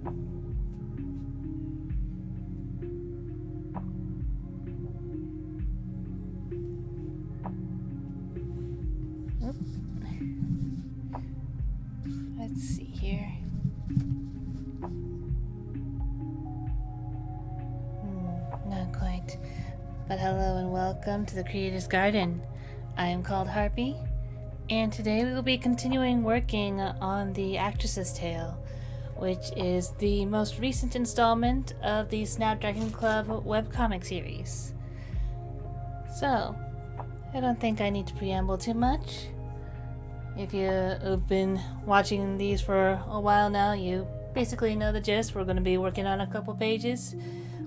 Let's see here. Not quite. But hello and welcome to the Creator's Garden. I am called Harpy, and today we will be continuing working on The Actress's Tale, which is the most recent installment of the Snapdragon Club webcomic series. So, I don't think I need to preamble too much. If you've been watching these for a while now, you basically know the gist. We're going to be working on a couple pages.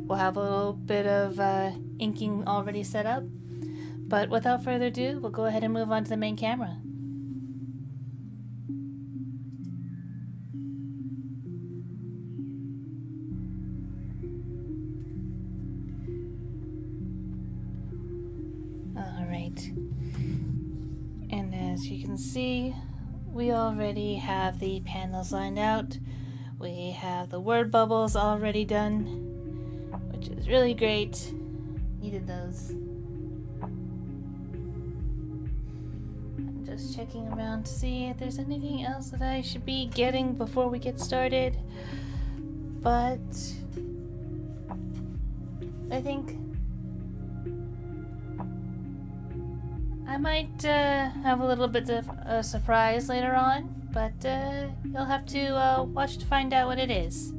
We'll have a little bit of inking already set up. But without further ado, we'll go ahead and move on to the main camera. Alright. And as you can see, we already have the panels lined out. We have the word bubbles already done, which is really great. Needed those. I'm just checking around to see if there's anything else that I should be getting before we get started. But I think I might have a little bit of a surprise later on, but you'll have to watch to find out what it is.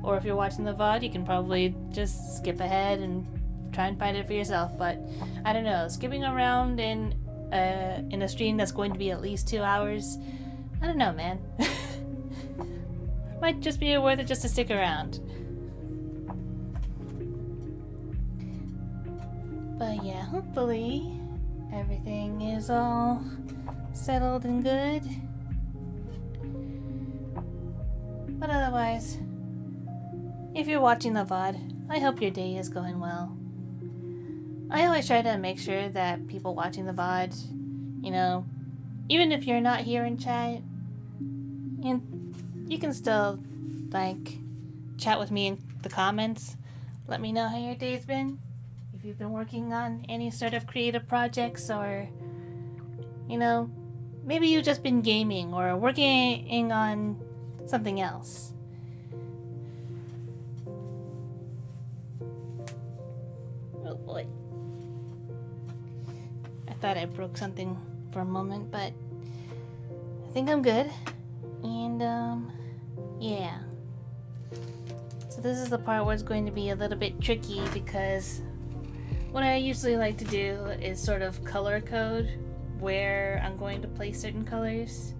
Or if you're watching the VOD, you can probably just skip ahead and try and find it for yourself. But I don't know, skipping around in a stream that's going to be at least 2 hours, I don't know, man. Might just be worth it just to stick around. But yeah, hopefully everything is all settled and good. But otherwise, if you're watching the VOD, I hope your day is going well. I always try to make sure that people watching the VOD, you know, even if you're not here in chat, you can still, like, chat with me in the comments. Let me know how your day's been. If you've been working on any sort of creative projects, or, you know, maybe you've just been gaming or working on something else. Oh boy. I thought I broke something for a moment, but I think I'm good. And, yeah. So this is the part where it's going to be a little bit tricky, because what I usually like to do is sort of color code where I'm going to place certain colors.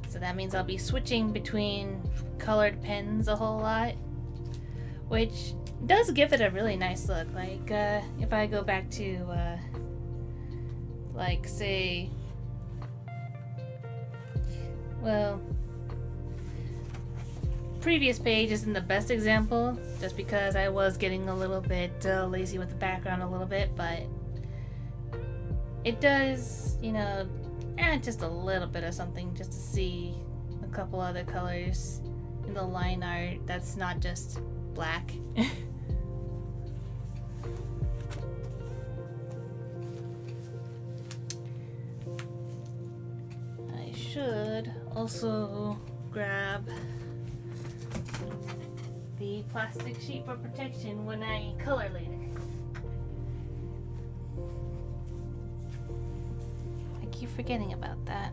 So that means I'll be switching between colored pens a whole lot, which does give it a really nice look. Like, if I go back to, like, say, well, previous page isn't the best example, just because I was getting a little bit lazy with the background a little bit, but it does, you know, add just a little bit of something just to see a couple other colors in the line art that's not just black. I should also grab the plastic sheet for protection when I color later. I keep forgetting about that.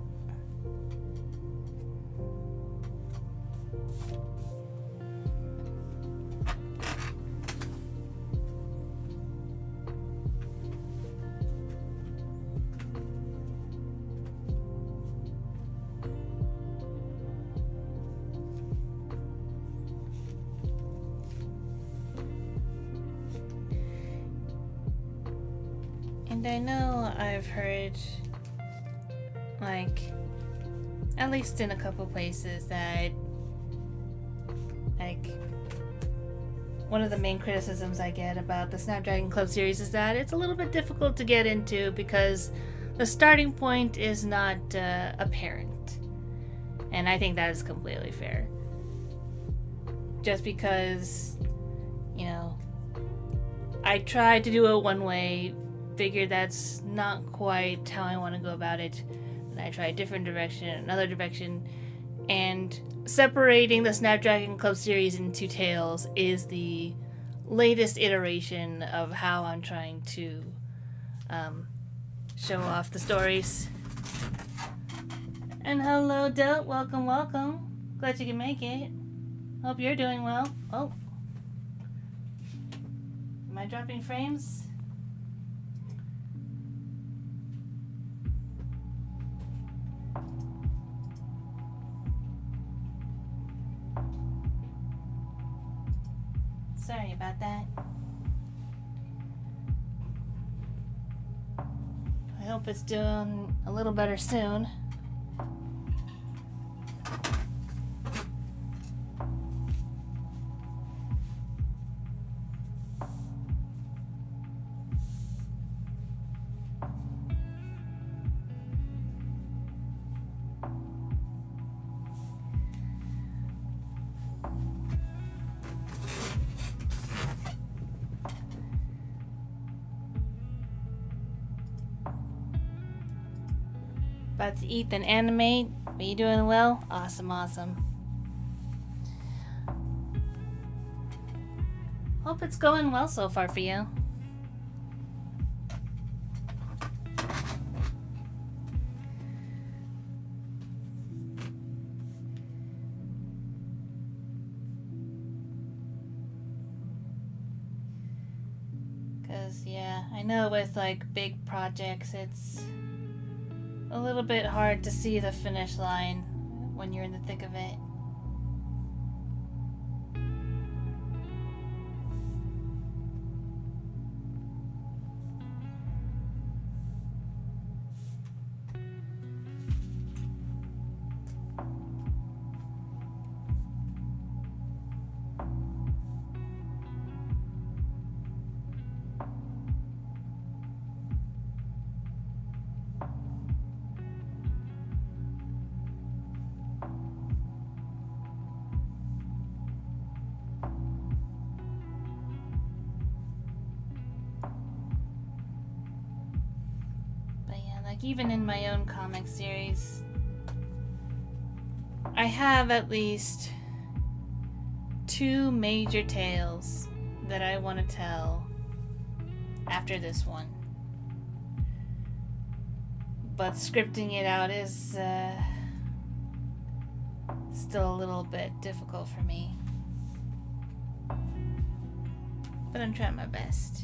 And I know I've heard, like, at least in a couple places, that, like, one of the main criticisms I get about the Snapdragon Club series is that it's a little bit difficult to get into because the starting point is not apparent. And I think that is completely fair. just because, you know, I tried to do it one way, figured that's not quite how I want to go about it, and I tried a different direction, another direction, and separating the Snapdragon Club series into tales is the latest iteration of how I'm trying to show off the stories. And hello, Delt. Welcome, welcome. Glad you can make it. Hope you're doing well. Oh. Am I dropping frames? Sorry about that. I hope it's doing a little better soon. About to eat then animate. Are you doing well? Awesome, awesome. Hope it's going well so far for you. Cause yeah, I know with like big projects it's a little bit hard to see the finish line when you're in the thick of it. Like even in my own comic series, I have at least 2 major tales that I want to tell after this one. But scripting it out is still a little bit difficult for me. But I'm trying my best.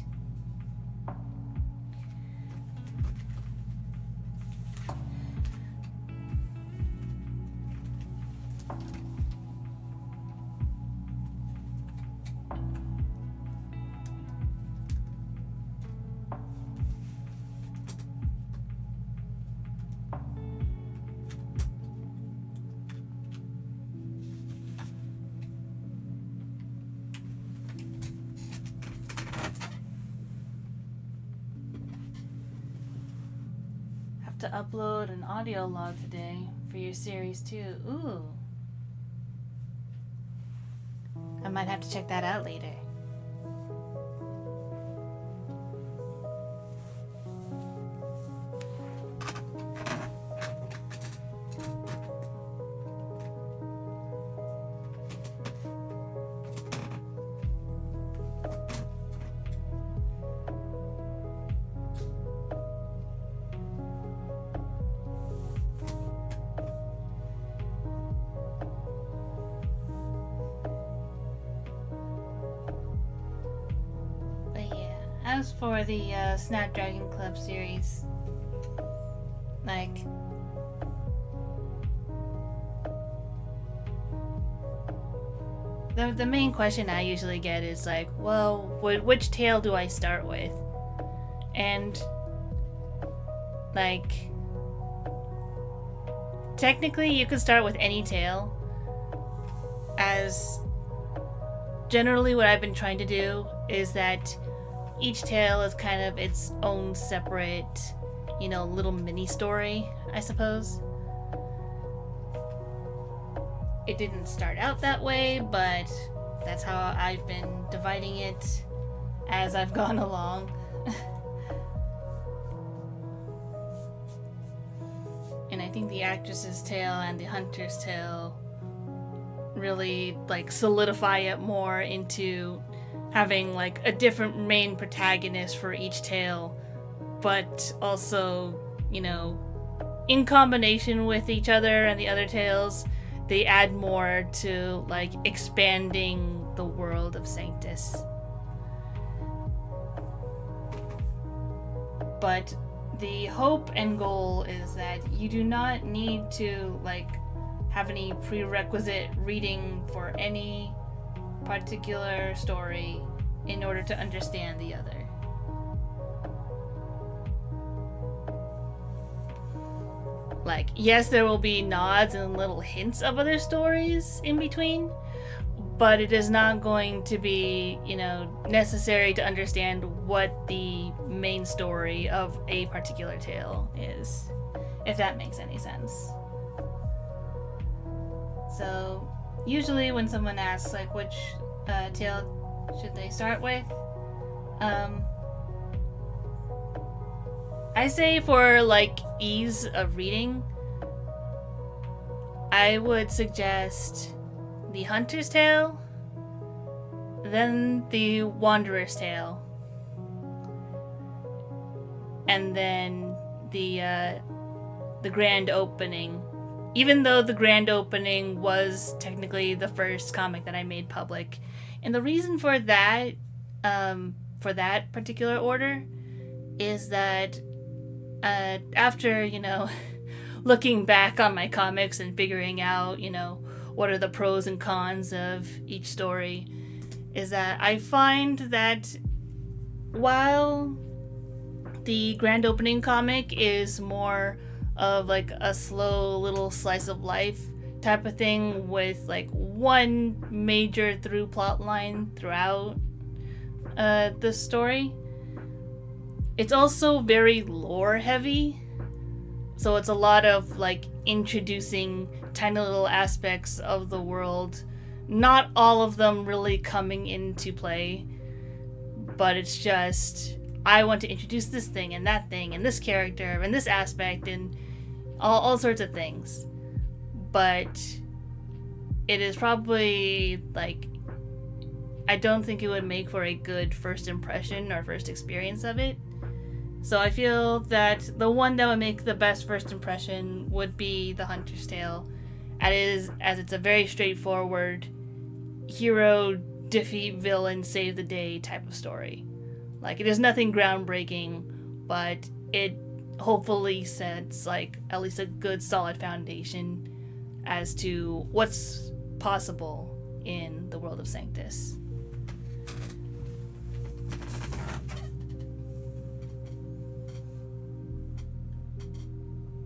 To upload an audio log today for your series too. Ooh. I might have to check that out later. As for the Snapdragon Club series, like, the main question I usually get is like, well, which tale do I start with? And like, technically you could start with any tale, as generally what I've been trying to do is that each tale is kind of its own separate, you know, little mini story, I suppose. It didn't start out that way, but That's how I've been dividing it as I've gone along. And I think the actress's tale and the hunter's tale really like solidify it more into having like a different main protagonist for each tale, but also, you know, in combination with each other and the other tales, they add more to like expanding the world of Sanctus. But the hope and goal is that you do not need to like have any prerequisite reading for any particular story in order to understand the other. Like, yes, there will be nods and little hints of other stories in between, but it is not going to be, you know, necessary to understand what the main story of a particular tale is, if that makes any sense. So, usually when someone asks, like, which tale should they start with, I say for, like, ease of reading, I would suggest the Hunter's Tale, then the Wanderer's Tale, and then the Grand Opening. Even though the Grand Opening was technically the first comic that I made public. And the reason for that particular order, is that after, you know, looking back on my comics and figuring out, you know, what are the pros and cons of each story, is that I find that while the Grand Opening comic is more of like a slow little slice of life type of thing with like one major through plot line throughout the story, it's also very lore heavy. So it's a lot of like introducing tiny little aspects of the world, not all of them really coming into play, but it's just, I want to introduce this thing and that thing and this character and this aspect and all sorts of things. But it is probably like, I don't think it would make for a good first impression or first experience of it. So I feel that the one that would make the best first impression would be The Hunter's Tale, as it's a very straightforward hero defeat villain save the day type of story. Like, it is nothing groundbreaking, but it hopefully sets like at least a good solid foundation as to what's possible in the world of Sanctus.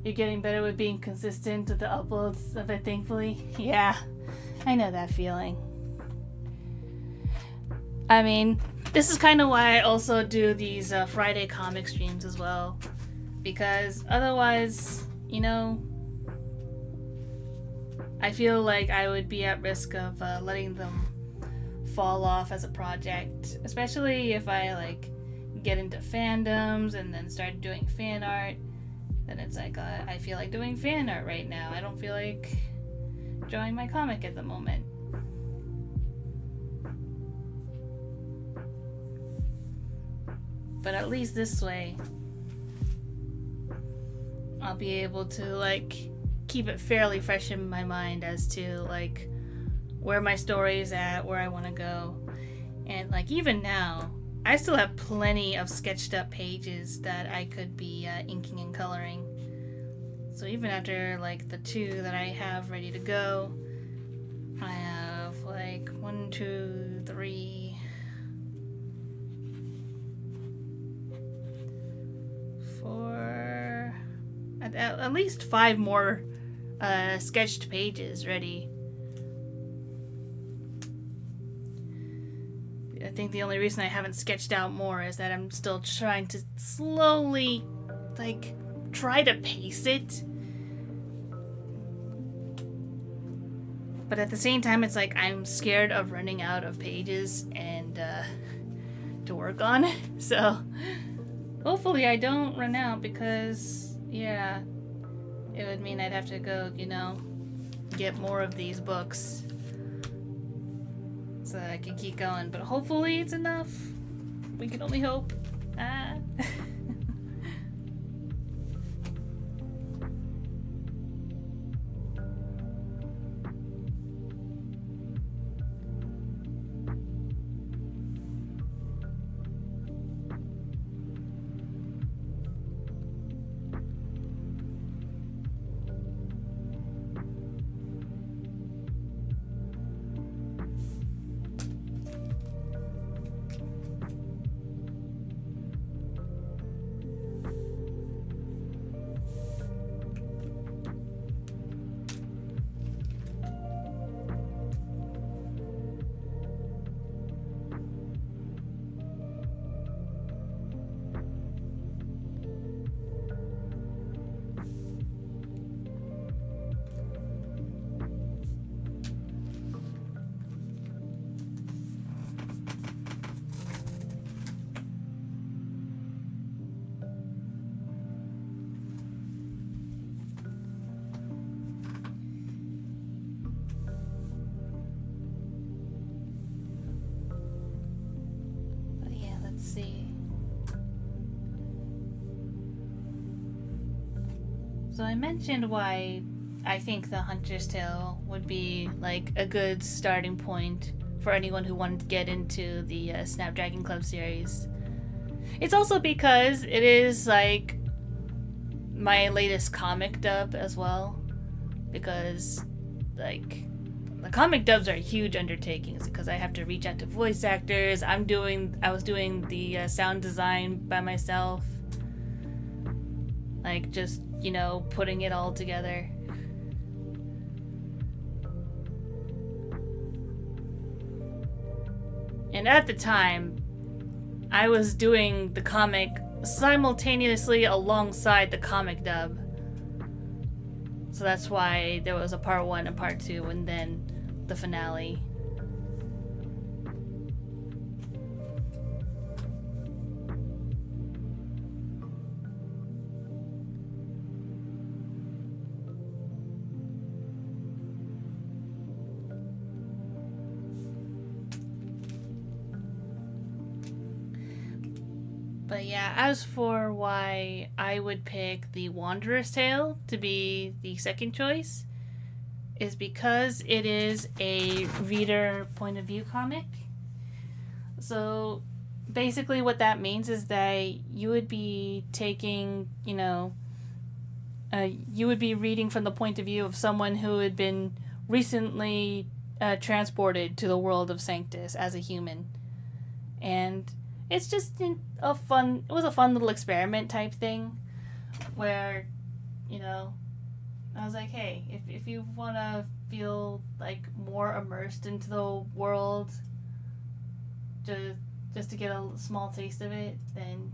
You're getting better with being consistent with the uploads of it, thankfully. Yeah, I know that feeling. I mean, this is kind of why I also do these Friday comic streams as well. Because otherwise, you know, I feel like I would be at risk of letting them fall off as a project. Especially if I like get into fandoms and then start doing fan art. Then it's like, I feel like doing fan art right now. I don't feel like drawing my comic at the moment. But at least this way, I'll be able to like keep it fairly fresh in my mind as to like where my story is at, where I want to go. And like even now, I still have plenty of sketched up pages that I could be inking and coloring. So even after like the 2 that I have ready to go, I have like 1, 2, 3, 4, at least 5 more sketched pages ready. I think the only reason I haven't sketched out more is that I'm still trying to slowly, like, try to pace it. But at the same time, it's like I'm scared of running out of pages and to work on. So hopefully I don't run out, because yeah, it would mean I'd have to go, get more of these books so that I can keep going. But hopefully it's enough. We can only hope. Ah. See. So I mentioned why I think the Hunter's Tale would be like a good starting point for anyone who wanted to get into the Snapdragon Club series. It's also because it is like my latest comic dub as well, because like the comic dubs are huge undertakings because I have to reach out to voice actors. I was doing the sound design by myself, like just putting it all together. And at the time, I was doing the comic simultaneously alongside the comic dub. So that's why there was a part 1 and part 2 and then the finale. But yeah, as for why I would pick the Wanderer's Tale to be the second choice, is because it is a reader point of view comic. So basically what that means is that you would be taking, you would be reading from the point of view of someone who had been recently transported to the world of Sanctus as a human. And it's just it was a fun little experiment type thing where, I was like, hey, if you want to feel like more immersed into the world, just to get a small taste of it, then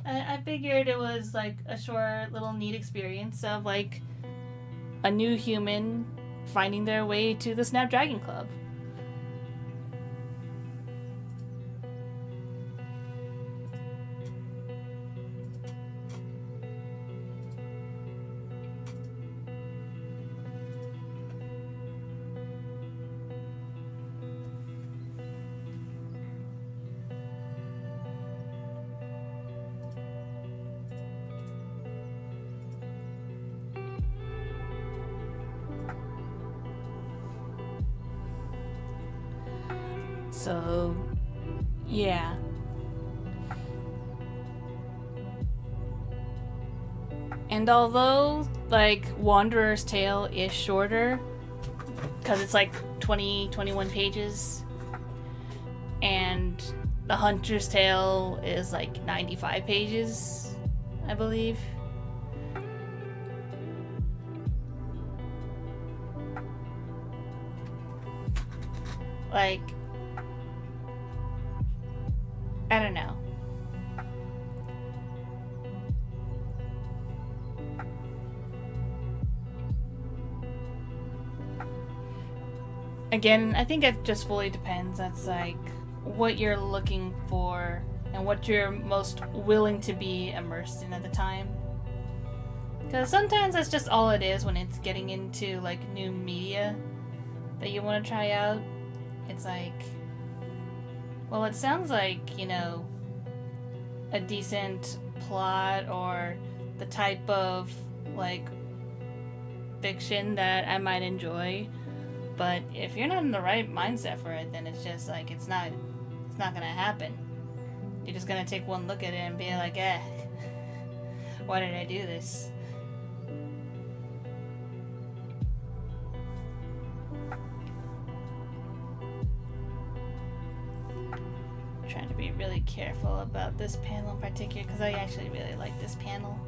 I figured it was like a short little neat experience of like a new human finding their way to the Snapdragon Club. So, yeah. And although, like, Wanderer's Tale is shorter, because it's like 21 pages, and the Hunter's Tale is like 95 pages, I believe. Like, I don't know. again, I think it just fully depends. That's like what you're looking for and what you're most willing to be immersed in at the time. Because sometimes that's just all it is when it's getting into like new media that you want to try out. It's like, well, it sounds like, you know, a decent plot or the type of like fiction that I might enjoy. But if you're not in the right mindset for it, then it's just like it's not gonna happen. You're just gonna take one look at it and be like, why did I do this? I'm trying to be really careful about this panel in particular because I actually really like this panel.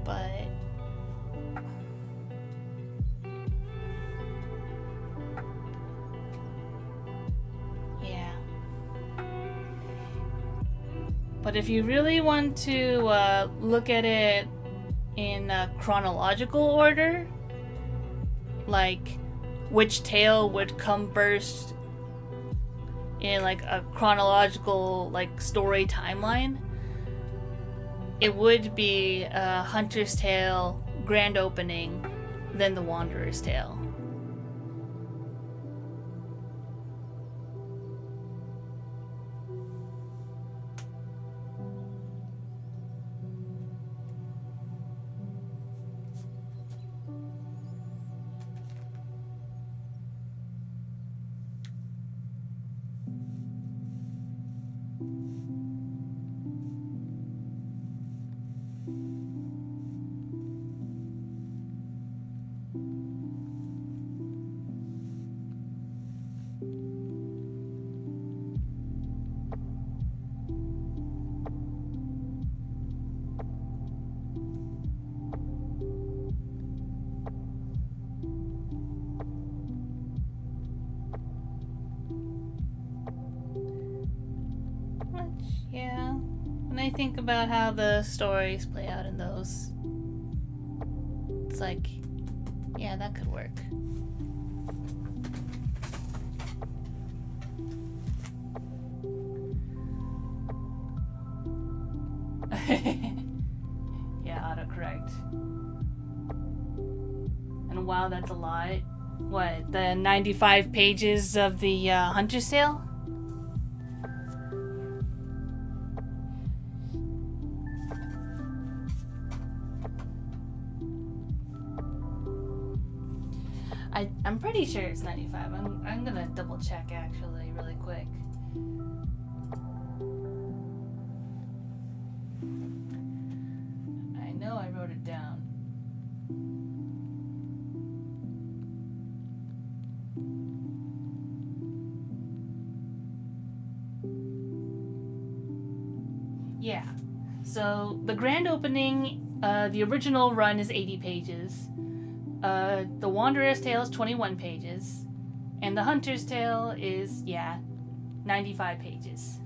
But yeah. But if you really want to look at it in chronological order, like which tale would come first in like a chronological like story timeline, it would be Hunter's Tale, Grand Opening, then The Wanderer's Tale. Yeah, when I think about how the stories play out in those, it's like, yeah, that could work. Yeah, autocorrect. And wow, that's a lot. What, the 95 pages of the Hunter's Tale? I'm pretty sure it's 95. I'm gonna double check actually really quick. I know I wrote it down. Yeah. So the grand opening, the original run is 80 pages. The Wanderer's Tale is 21 pages, and the Hunter's Tale is, 95 pages.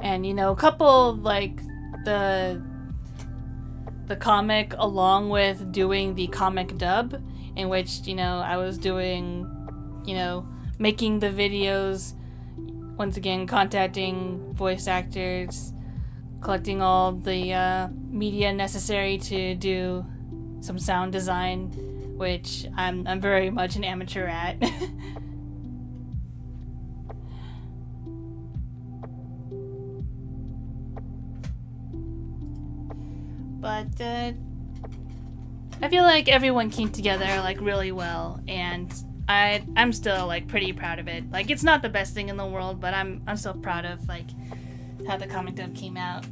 And, you know, a couple, like, the comic along with doing the comic dub, in which, you know, I was doing, you know, making the videos, once again contacting voice actors, collecting all the media necessary to do some sound design, which I'm very much an amateur at. But I feel like everyone came together like really well, and I'm still like pretty proud of it. Like, it's not the best thing in the world, but I'm still proud of like how the comic dub came out.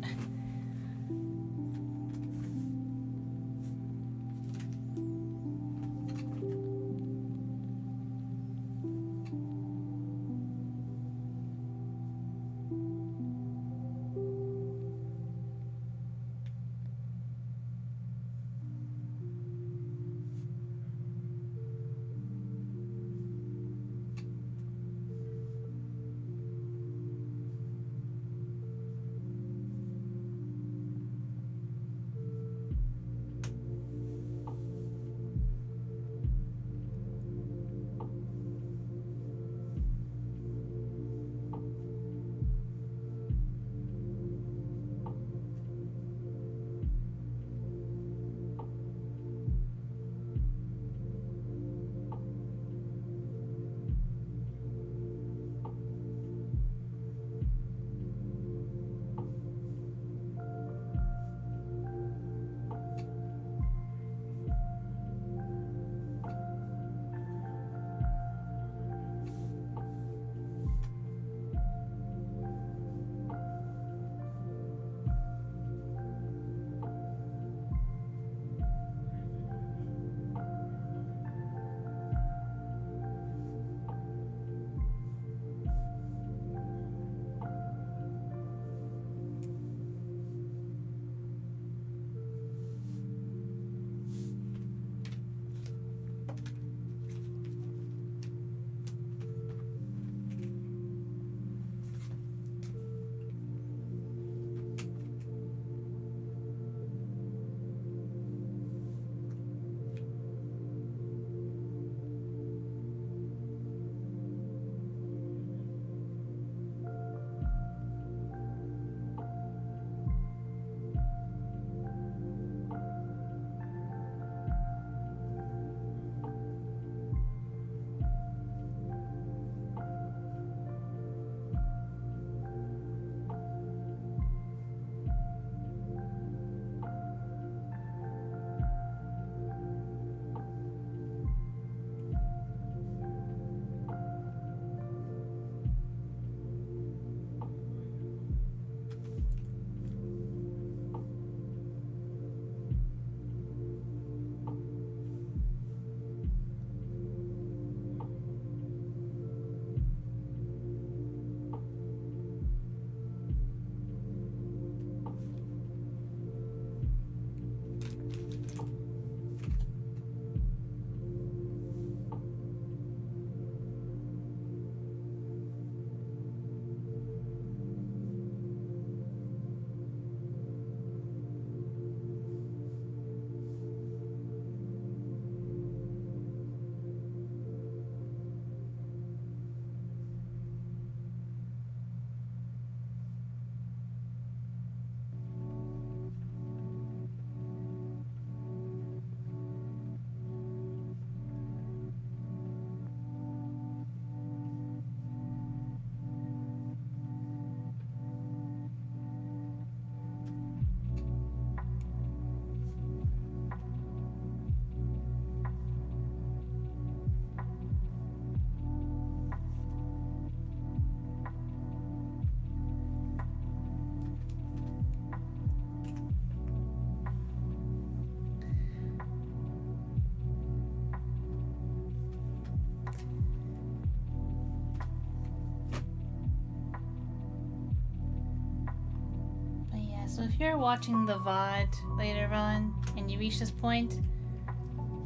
So if you're watching the VOD later on and you reach this point,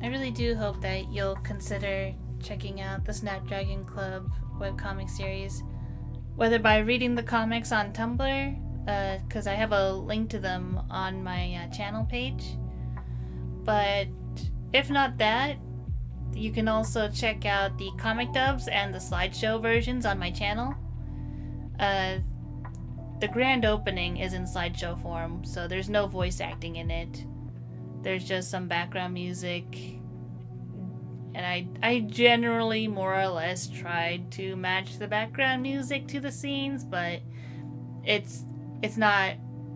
I really do hope that you'll consider checking out the Snapdragon Club webcomic series, whether by reading the comics on Tumblr, because I have a link to them on my channel page, but if not that, you can also check out the comic dubs and the slideshow versions on my channel. The grand opening is in slideshow form, so there's no voice acting in it. There's just some background music, and I generally more or less tried to match the background music to the scenes, but it's not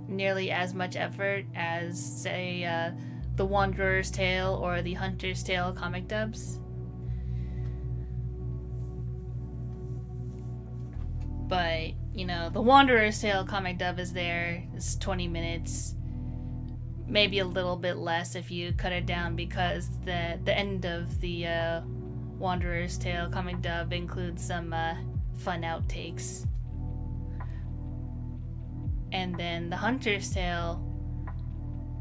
nearly as much effort as, say, the Wanderer's Tale or the Hunter's Tale comic dubs. But, you know, the Wanderer's Tale comic dub is there. It's 20 minutes. Maybe a little bit less if you cut it down, because the end of the Wanderer's Tale comic dub includes some fun outtakes. And then the Hunter's Tale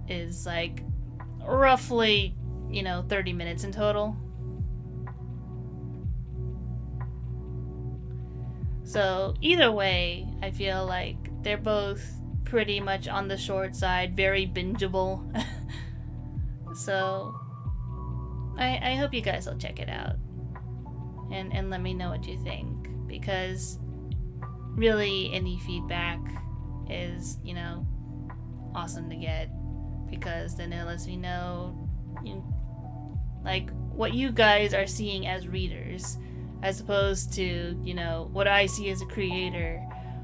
is like roughly, 30 minutes in total. So either way, I feel like they're both pretty much on the short side, very bingeable. So I hope you guys will check it out and let me know what you think, because really any feedback is, awesome to get, because then it lets me know, like, what you guys are seeing as readers, as opposed to, what I see as a creator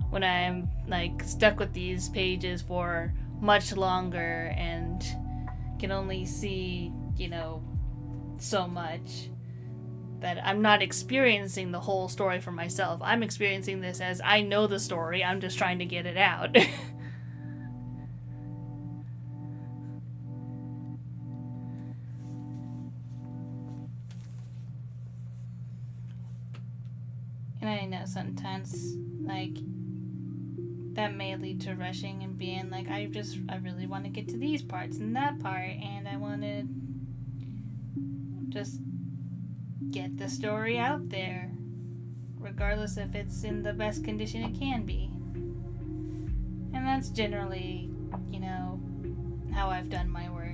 when I'm, like, stuck with these pages for much longer and can only see, so much, that I'm not experiencing the whole story for myself. I'm experiencing this as I know the story, I'm just trying to get it out. And I know sometimes, like, that may lead to rushing and being like, I really want to get to these parts and that part, and I want to just get the story out there, regardless if it's in the best condition it can be. And that's generally, how I've done my work.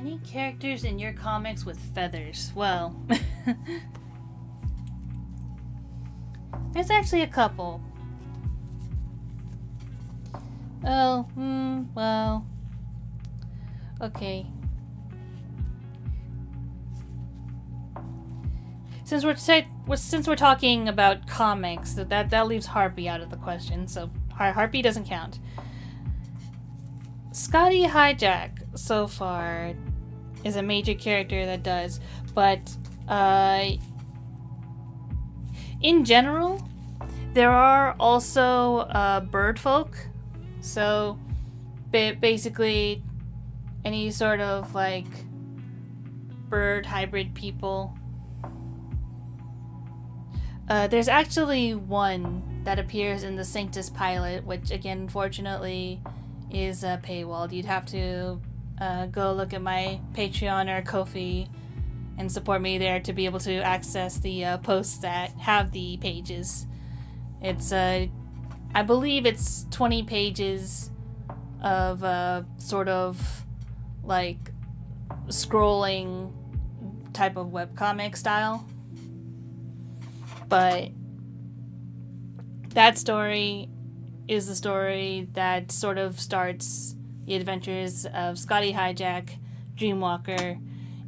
Any characters in your comics with feathers? Well, there's actually a couple. Oh, well. Okay. Since we're talking about comics, that leaves Harpy out of the question, so Harpy doesn't count. Scotty Hijack so far is a major character that does, but in general, there are also bird folk. So basically, any sort of like bird hybrid people. There's actually one that appears in the Sanctus pilot, which again, unfortunately, is paywalled. You'd have to go look at my Patreon or Ko-fi and support me there to be able to access the posts that have the pages. It's I believe it's 20 pages of sort of like scrolling type of webcomic style. But that story is the story that sort of starts the adventures of Scotty Hijack, Dreamwalker,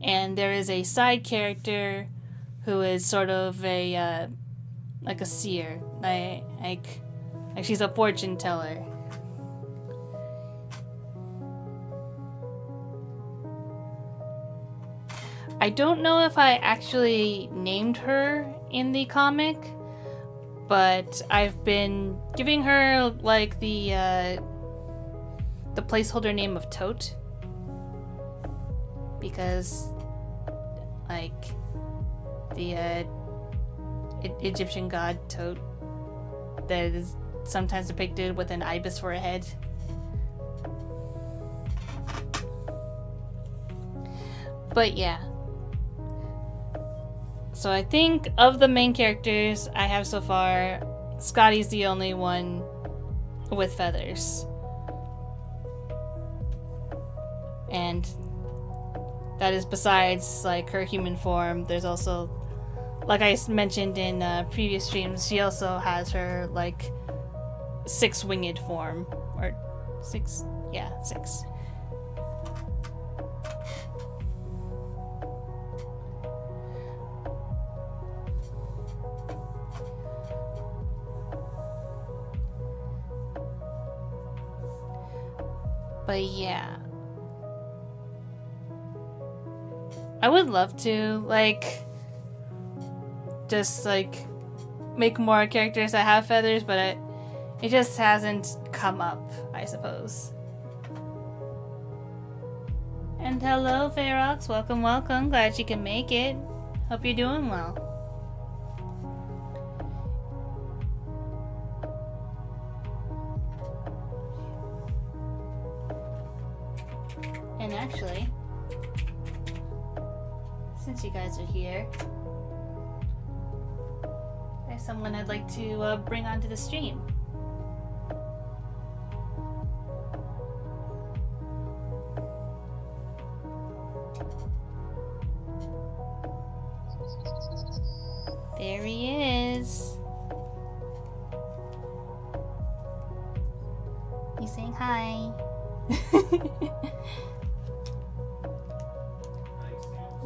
and there is a side character who is sort of a like a seer, like she's a fortune teller. I don't know if I actually named her in the comic, but I've been giving her like the placeholder name of Tote, because like the Egyptian god Tote that is sometimes depicted with an ibis for a head. But yeah. So I think of the main characters I have so far, Scotty's the only one with feathers. And that is besides like her human form. There's also, like I mentioned in previous streams, she also has her like six-winged form, or six. But yeah, I would love to like just like make more characters that have feathers, but it just hasn't come up, I suppose. And hello, Ferox, welcome. Glad you can make it. Hope you're doing well. And actually, since you guys are here, there's someone I'd like to bring onto the stream. There he is. He's saying hi.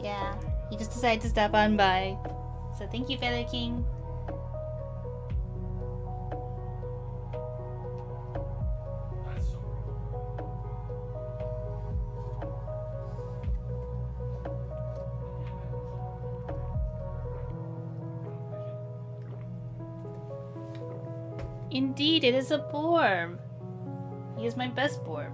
Yeah, he just decided to stop on by. So thank you, Feather King. Indeed, it is a Borb. He is my best Borb.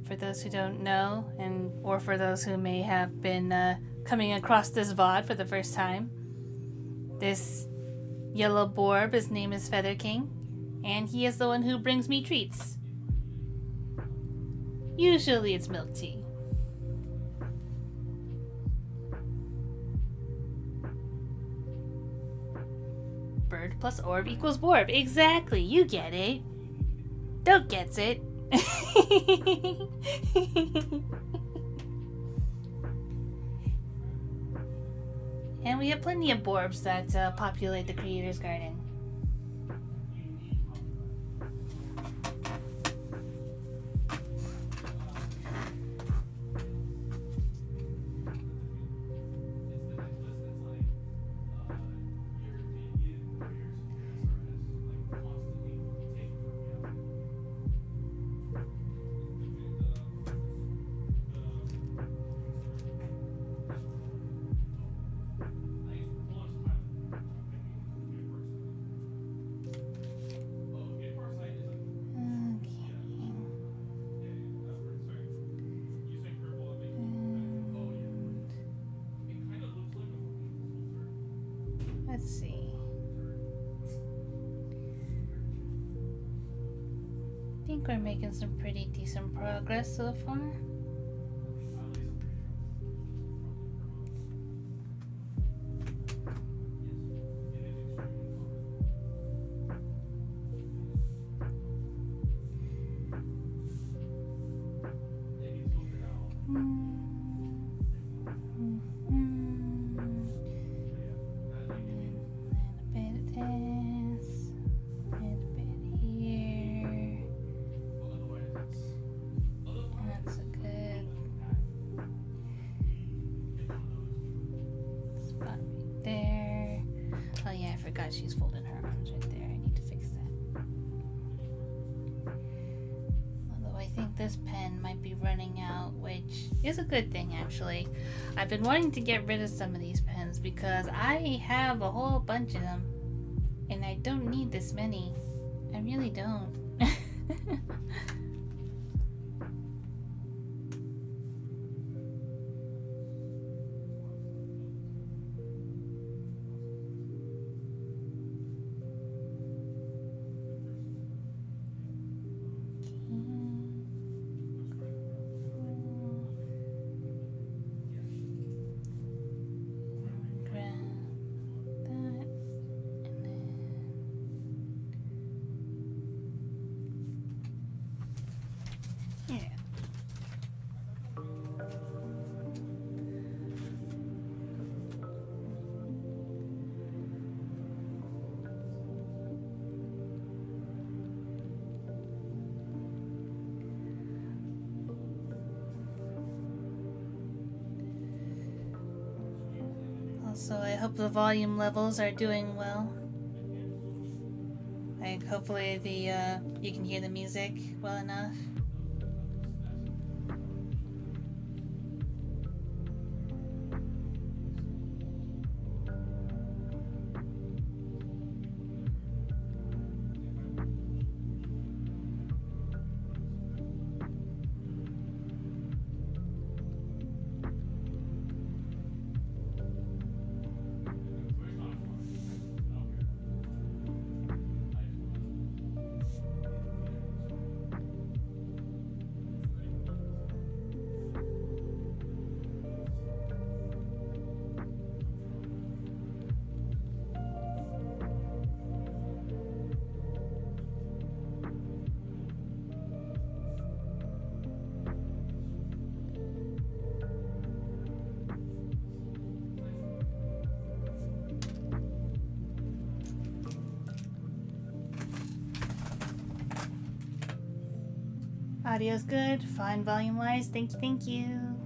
For those who don't know, or for those who may have been coming across this VOD for the first time, this yellow Borb, his name is Feather King, and he is the one who brings me treats. Usually it's milk tea. bird plus orb equals borb. Exactly, you get it. Doug gets it. And we have plenty of borbs that populate the Creator's Garden. Let's see. I think we're making some pretty decent progress so far. She's folding her arms right there. I need to fix that. Although I think this pen might be running out, which is a good thing actually. I've been wanting to get rid of some of these pens because I have a whole bunch of them. And I don't need this many. I really don't. Also, I hope the volume levels are doing well. Like, hopefully you can hear the music well enough. Audio's good, fine volume-wise. Thank you, thank you.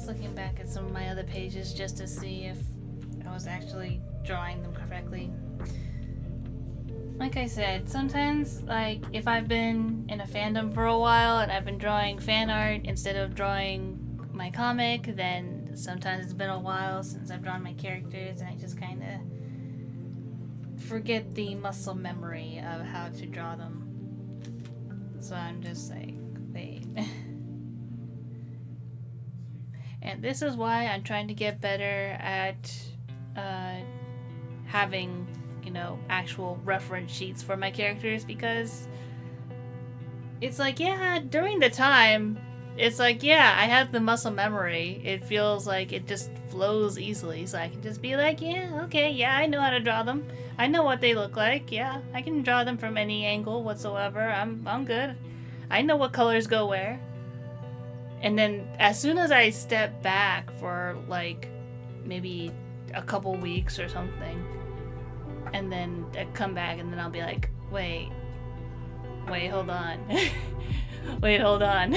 was looking back at some of my other pages just to see if I was actually drawing them correctly. Like I said, sometimes, like, if I've been in a fandom for a while and I've been drawing fan art instead of drawing my comic, then sometimes it's been a while since I've drawn my characters and I just kind of forget the muscle memory of how to draw them. So I'm just like, wait. And this is why I'm trying to get better at having, you know, actual reference sheets for my characters, because it's like, yeah, during the time, it's like, yeah, I have the muscle memory. It feels like it just flows easily, so I can just be like, yeah, okay, yeah, I know how to draw them. I know what they look like. Yeah, I can draw them from any angle whatsoever. I'm good. I know what colors go where. And then as soon as I step back for like maybe a couple weeks or something, and then I come back and then I'll be like, wait, hold on. Wait, hold on.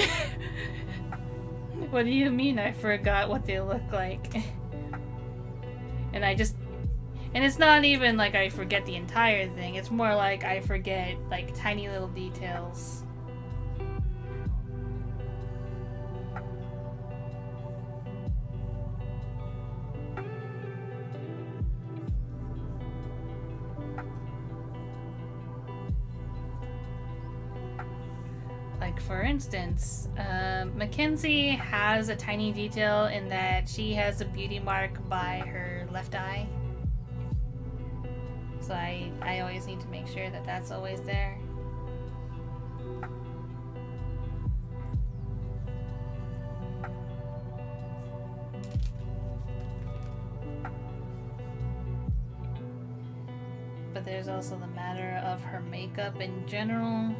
What do you mean I forgot what they look like? And it's not even like I forget the entire thing. It's more like I forget like tiny little details. Like, for instance, Mackenzie has a tiny detail in that she has a beauty mark by her left eye. So I always need to make sure that that's always there. But there's also the matter of her makeup in general.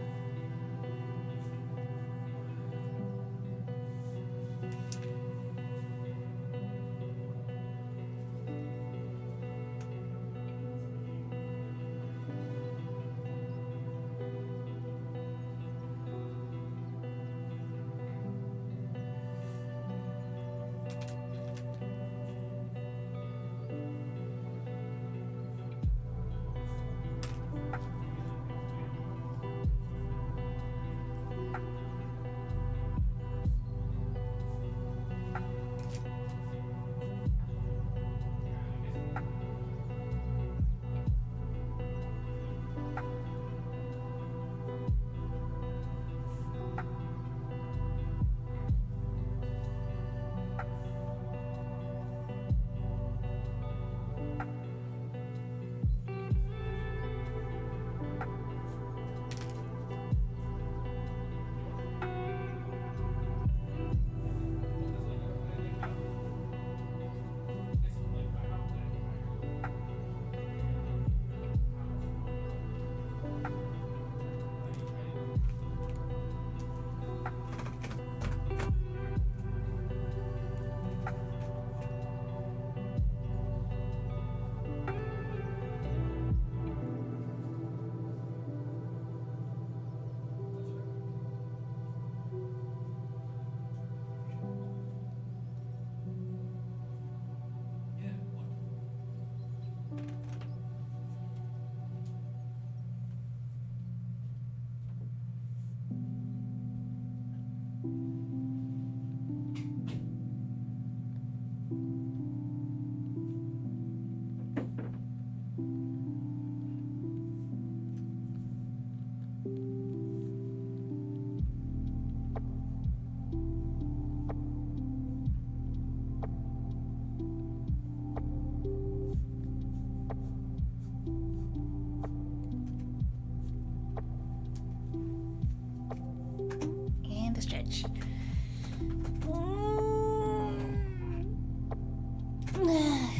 Stretch.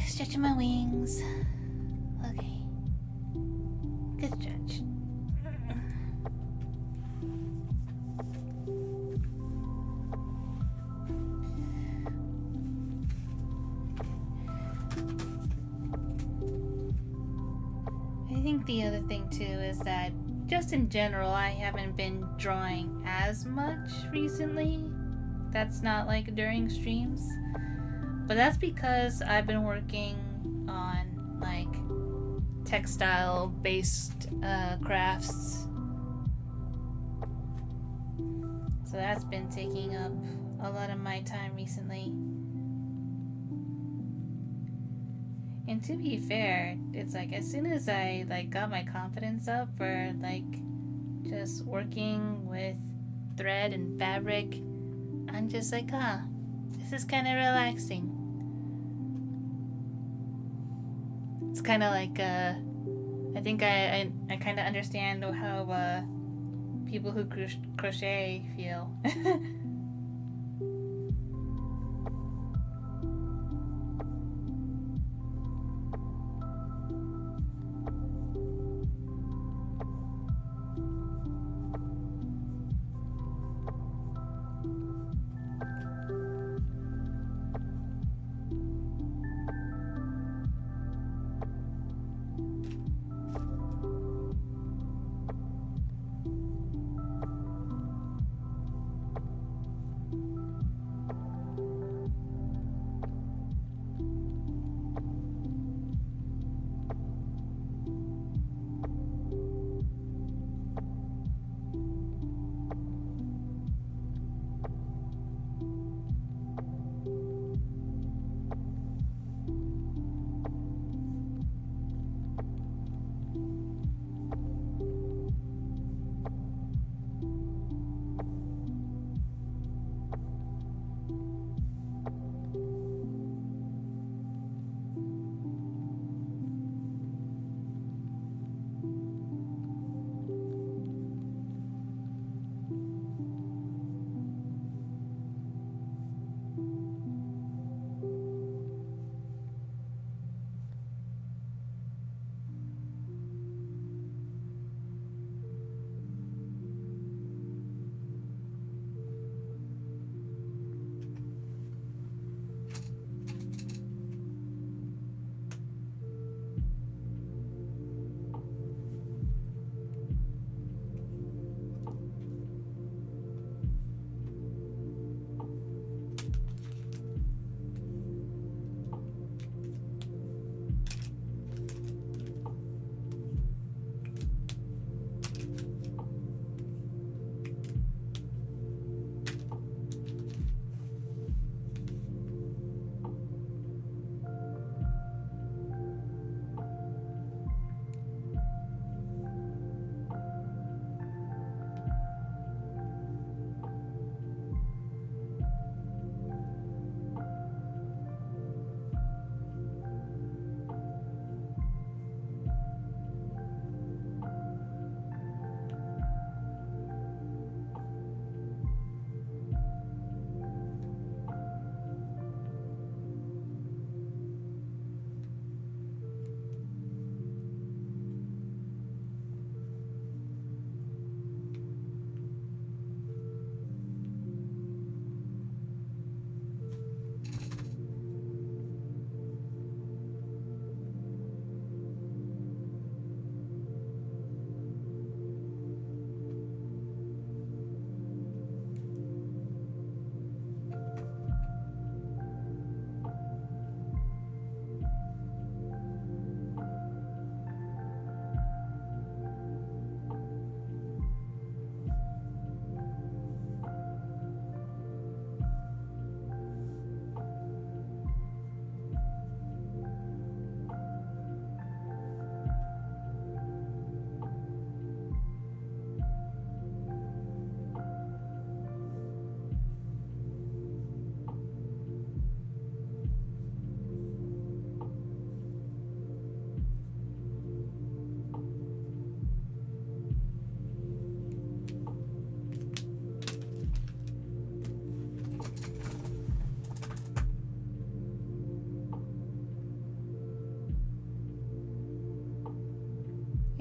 Stretching my wings. Okay. Good stretch. I think the other thing too is that just in general, I haven't been drawing as much recently. that's not like during streams. But that's because I've been working on like textile based crafts. So that's been taking up a lot of my time recently. And to be fair, it's like as soon as I like got my confidence up for like just working with thread and fabric, I'm just like, this is kind of relaxing. It's kind of like I think I kind of understand how people who crochet feel.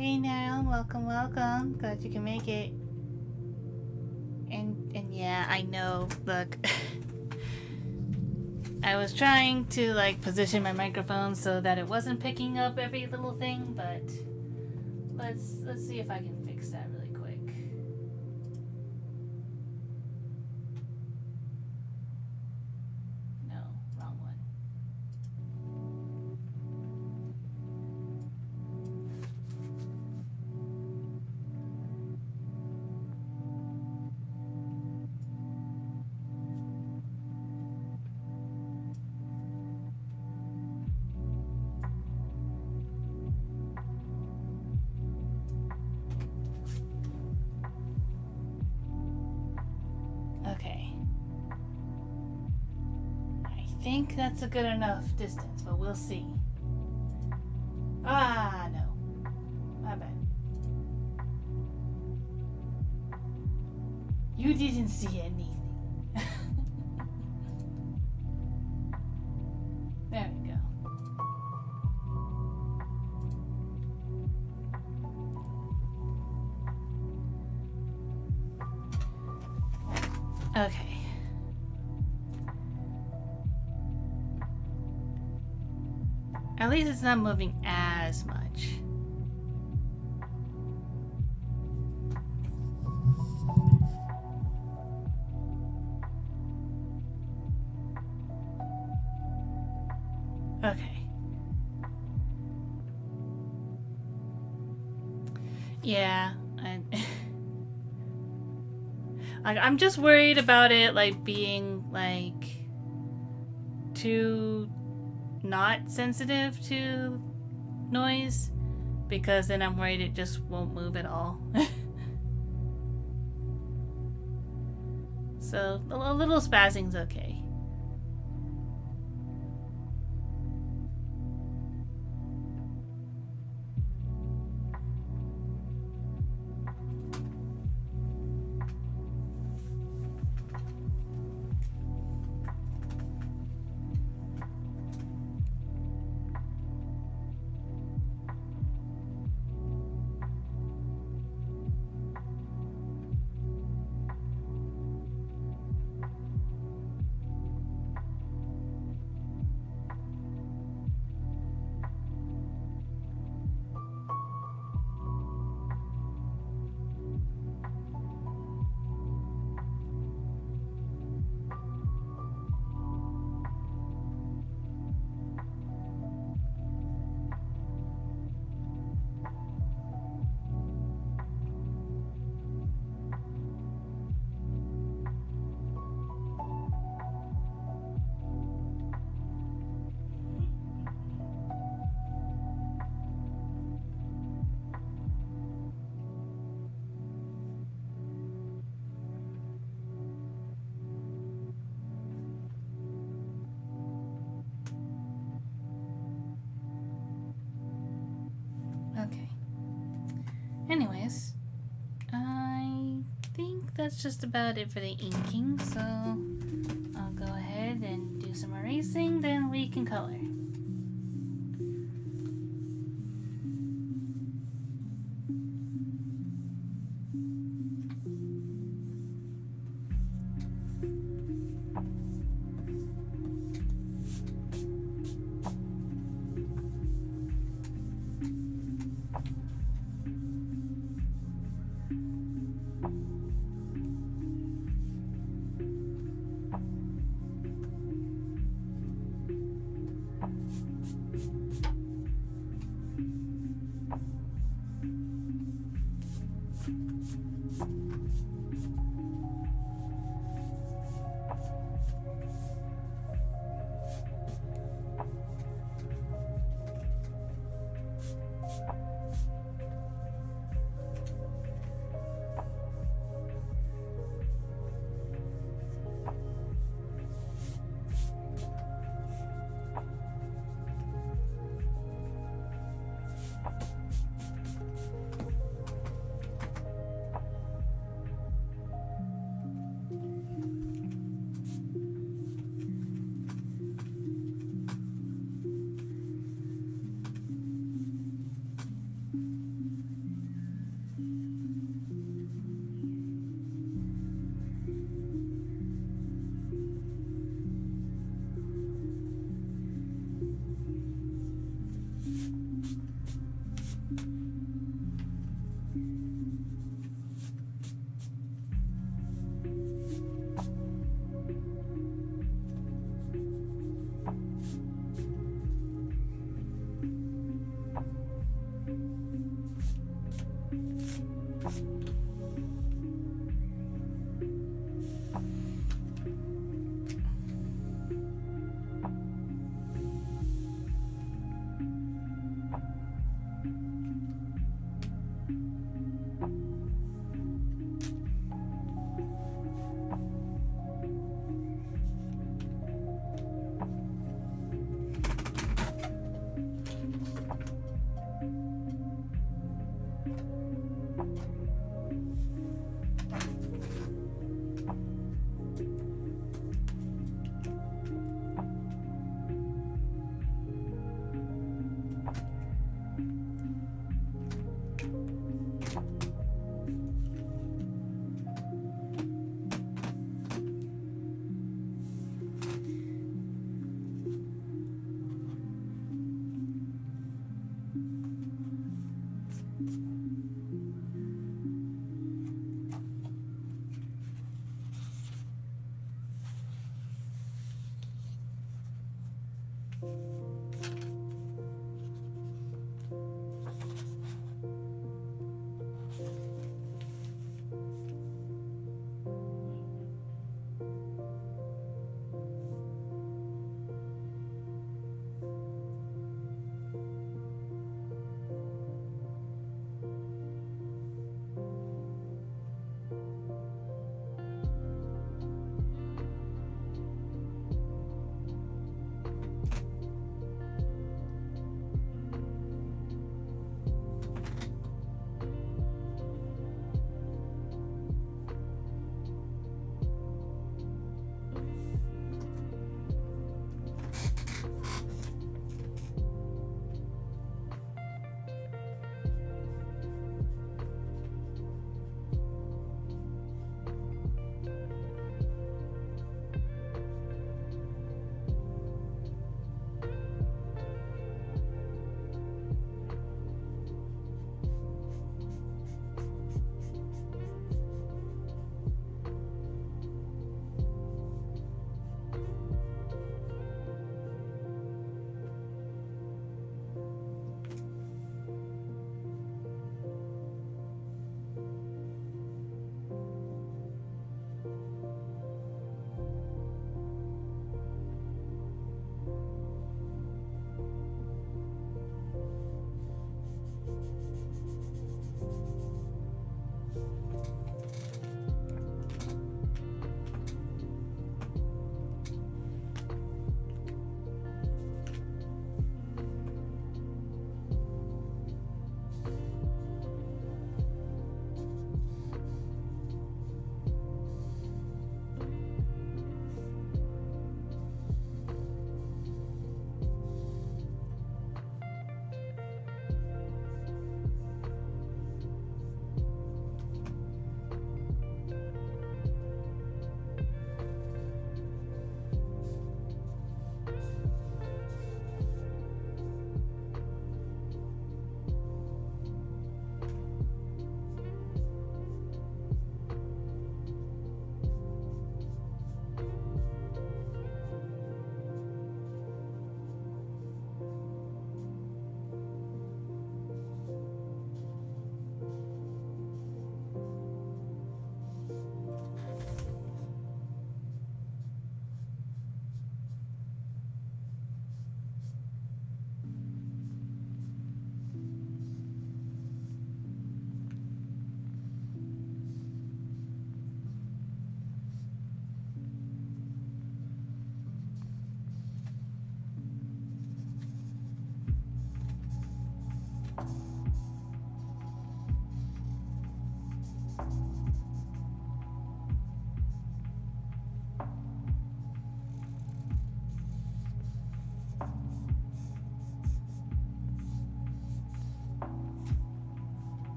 Hey now, welcome. Glad you can make it. And yeah, I know. Look, I was trying to like position my microphone so that it wasn't picking up every little thing, but let's see if I can fix that really quick. think that's a good enough distance, but we'll see. Ah, no. My bad. You didn't see anything. There we go. Okay. At least it's not moving as much. Okay. Yeah, I'm just worried about it like being like too not sensitive to noise, because then I'm worried it just won't move at all. So a little spazzing's okay. Okay. Anyways, I think that's just about it for the inking, so I'll go ahead and do some erasing, then we can color.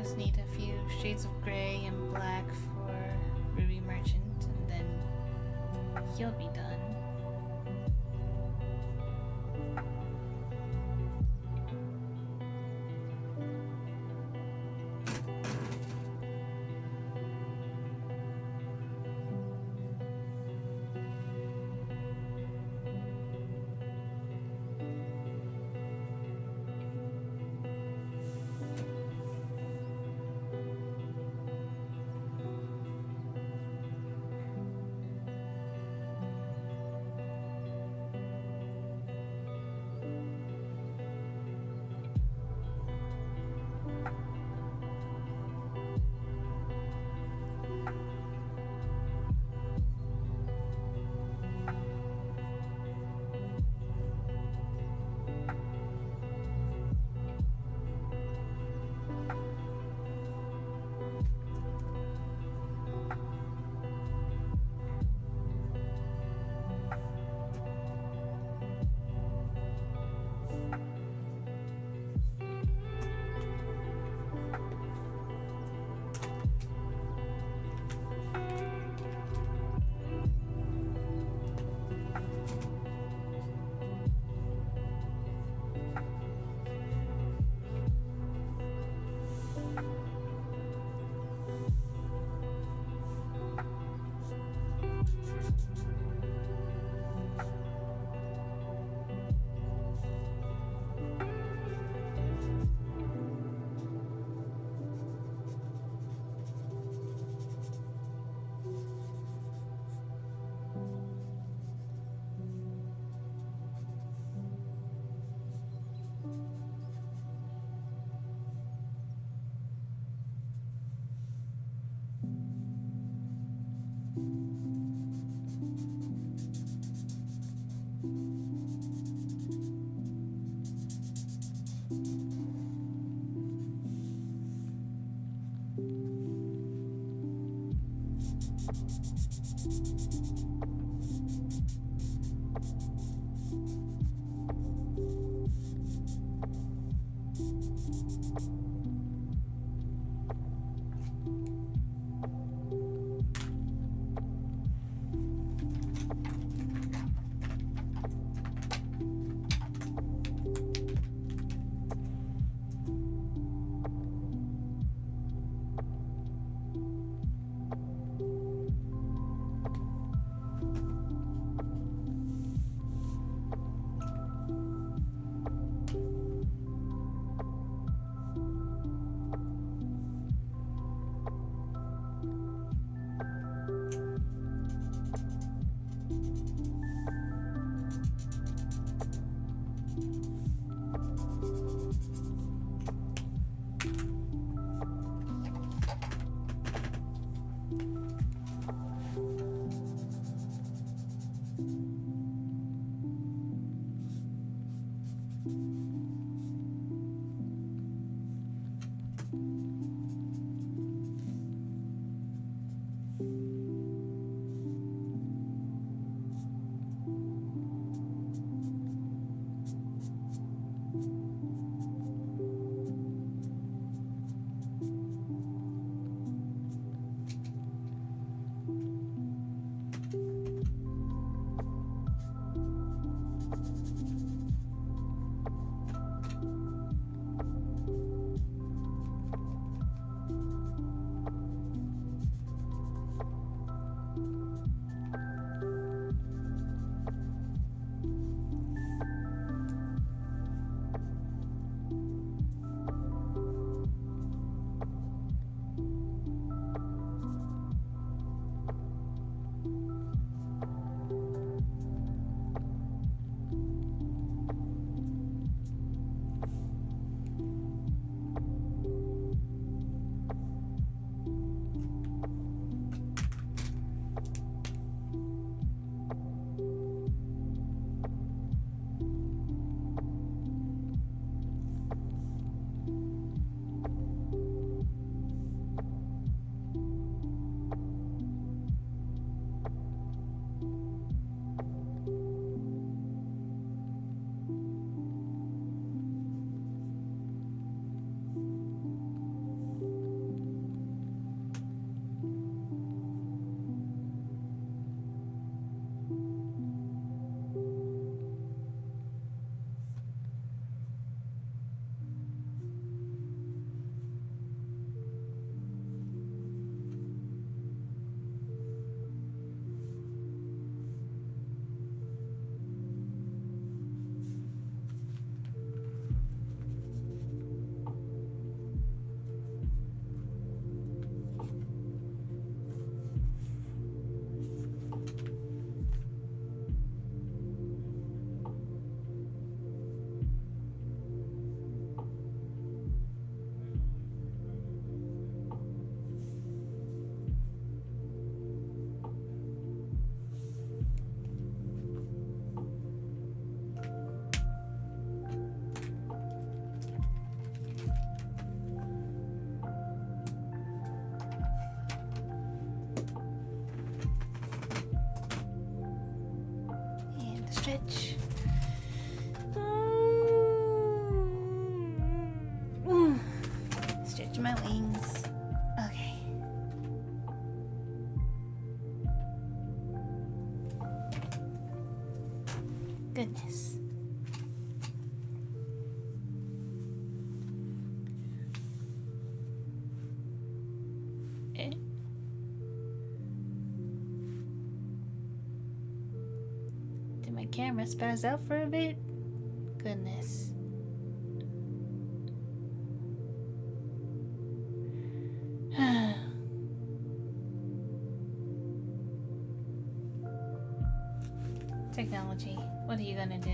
just need a few shades of gray and black for Ruby Merchant, and then you'll be done. stretch. Stretch my wings. Okay. Goodness. Did my camera spaz out for a bit? Goodness. Technology, what are you gonna do?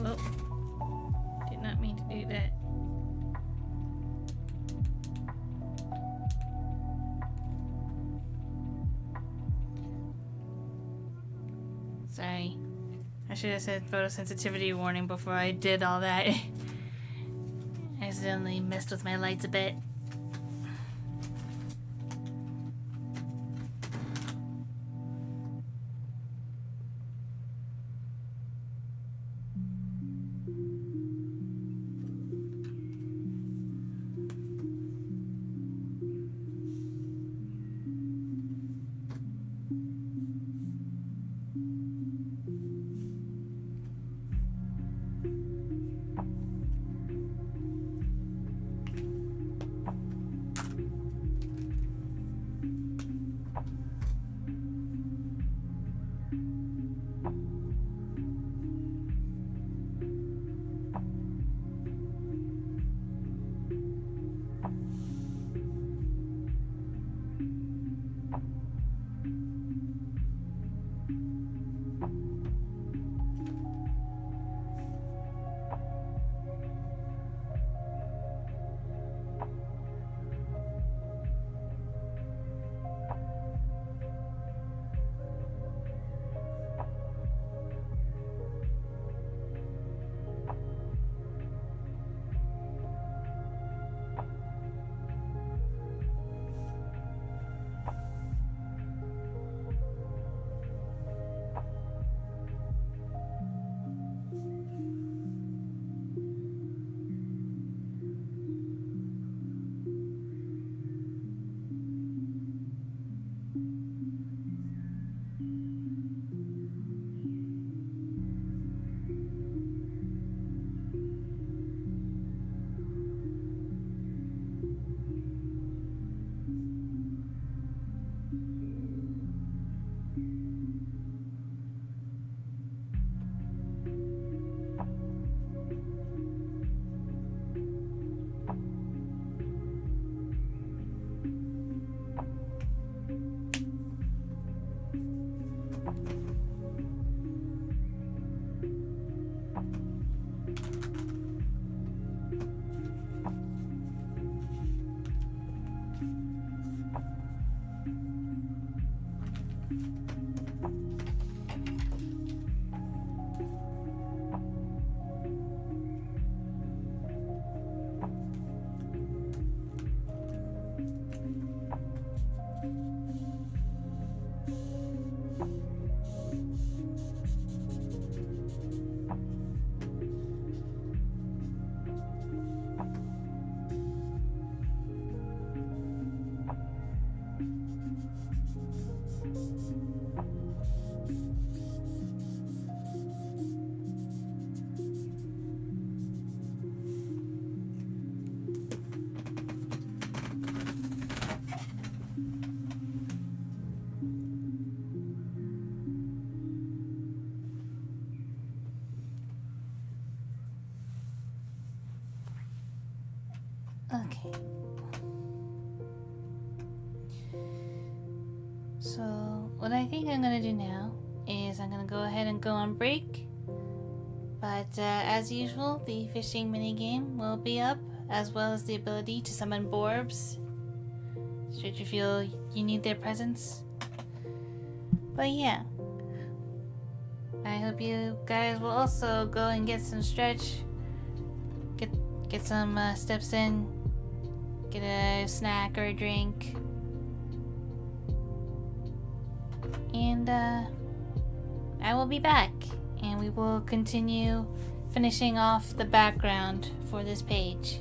Well, did not mean to do that. Sorry. I should have said photosensitivity warning before I did all that. I accidentally messed with my lights a bit. Okay. So, what I think I'm gonna do now is I'm gonna go ahead and go on break. But as usual, the fishing minigame will be up, as well as the ability to summon Borbs, should you feel you need their presence. But yeah, I hope you guys will also go and get some stretch, get some steps in, get a snack or a drink, and I will be back, and we will continue finishing off the background for this page.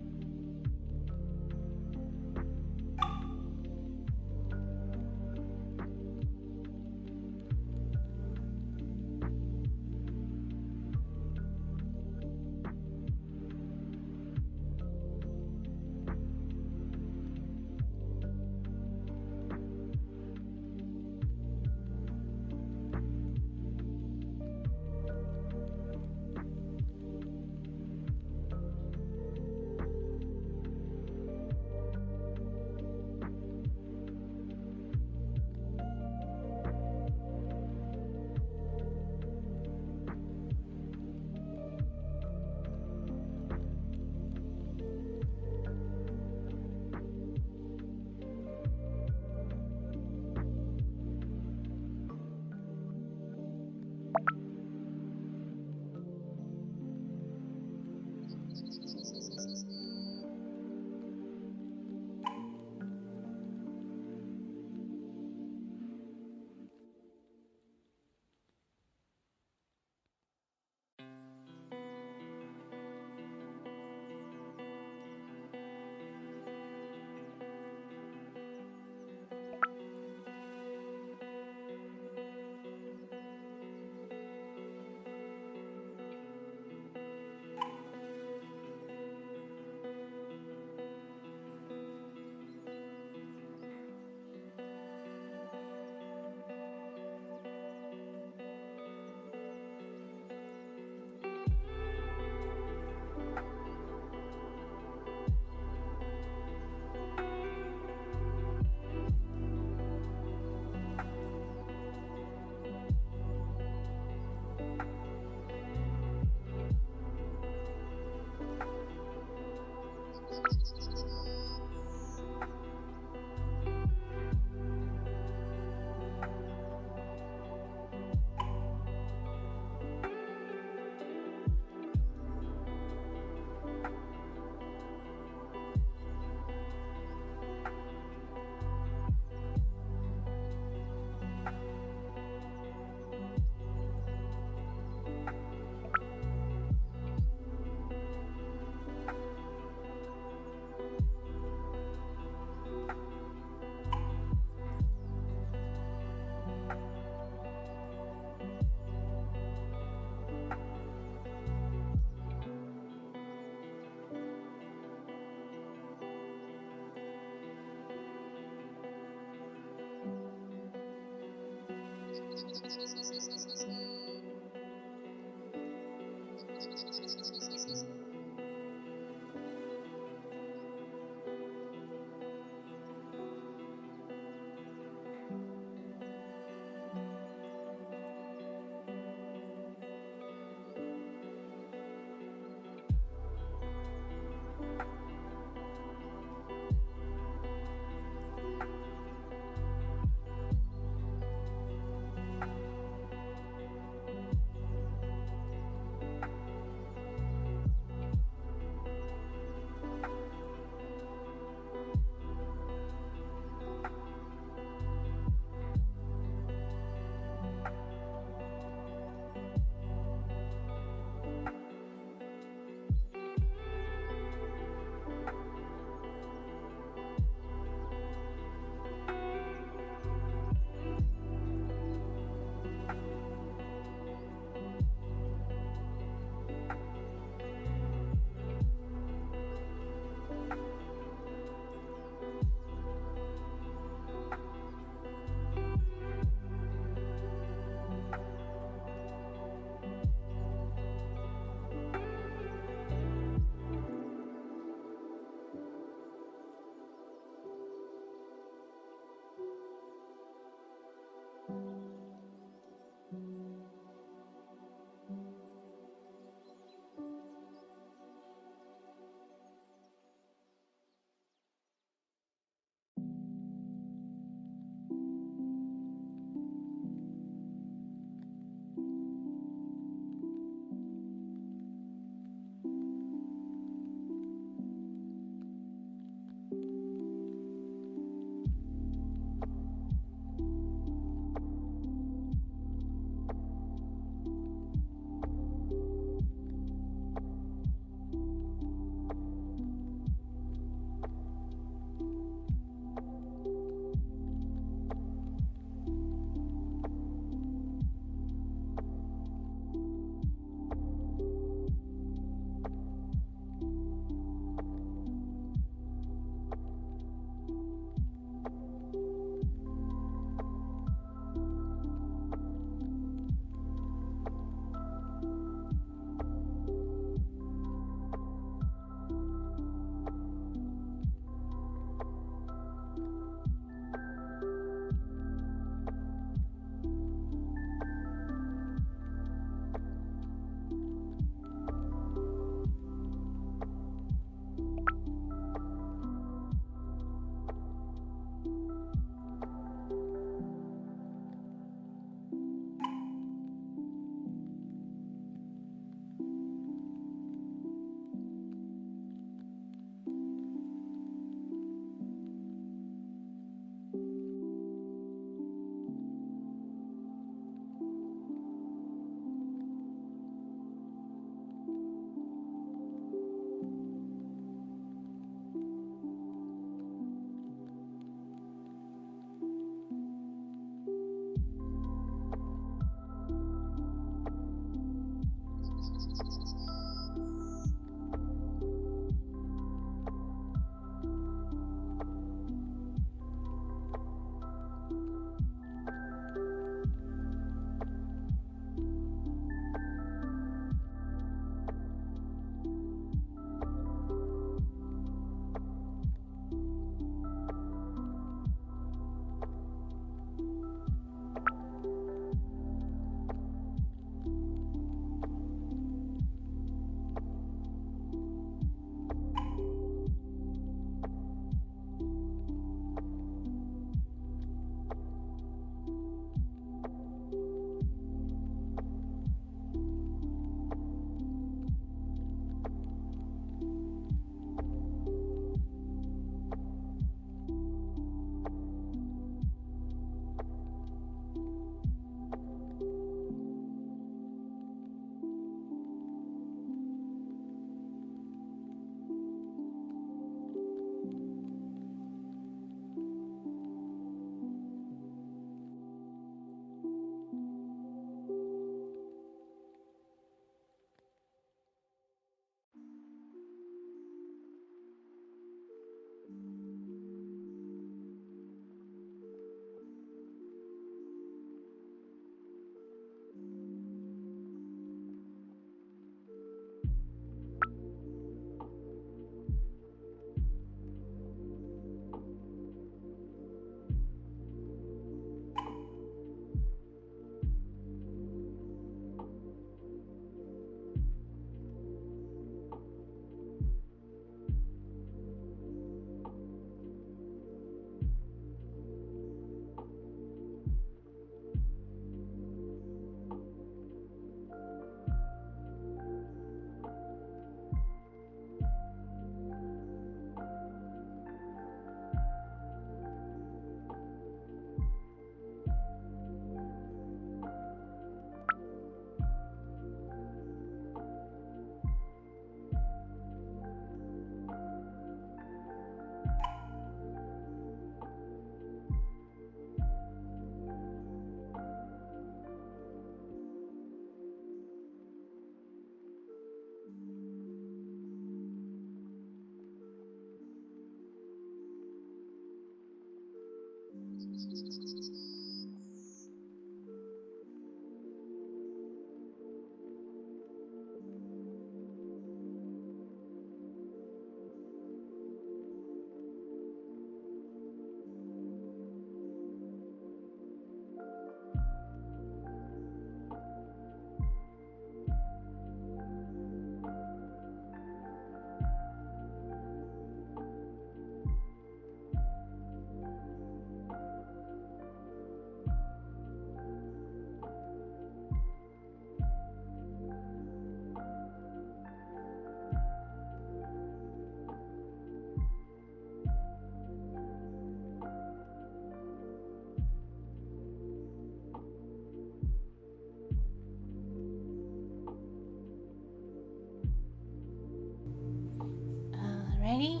Alrighty.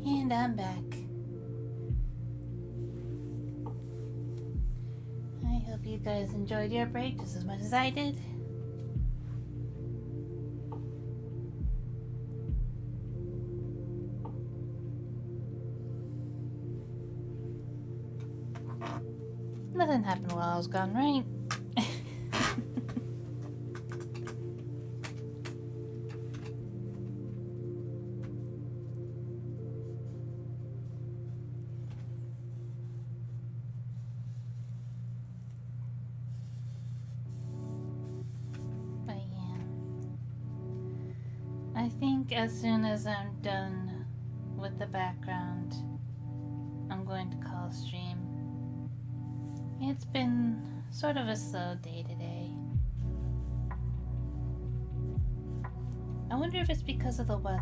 And I'm back. I hope you guys enjoyed your break just as much as I did. Nothing happened while I was gone, right? But yeah. I think as soon as I'm done with the background, I'm going to call stream. It's been sort of a slow day today. I wonder if it's because of the weather.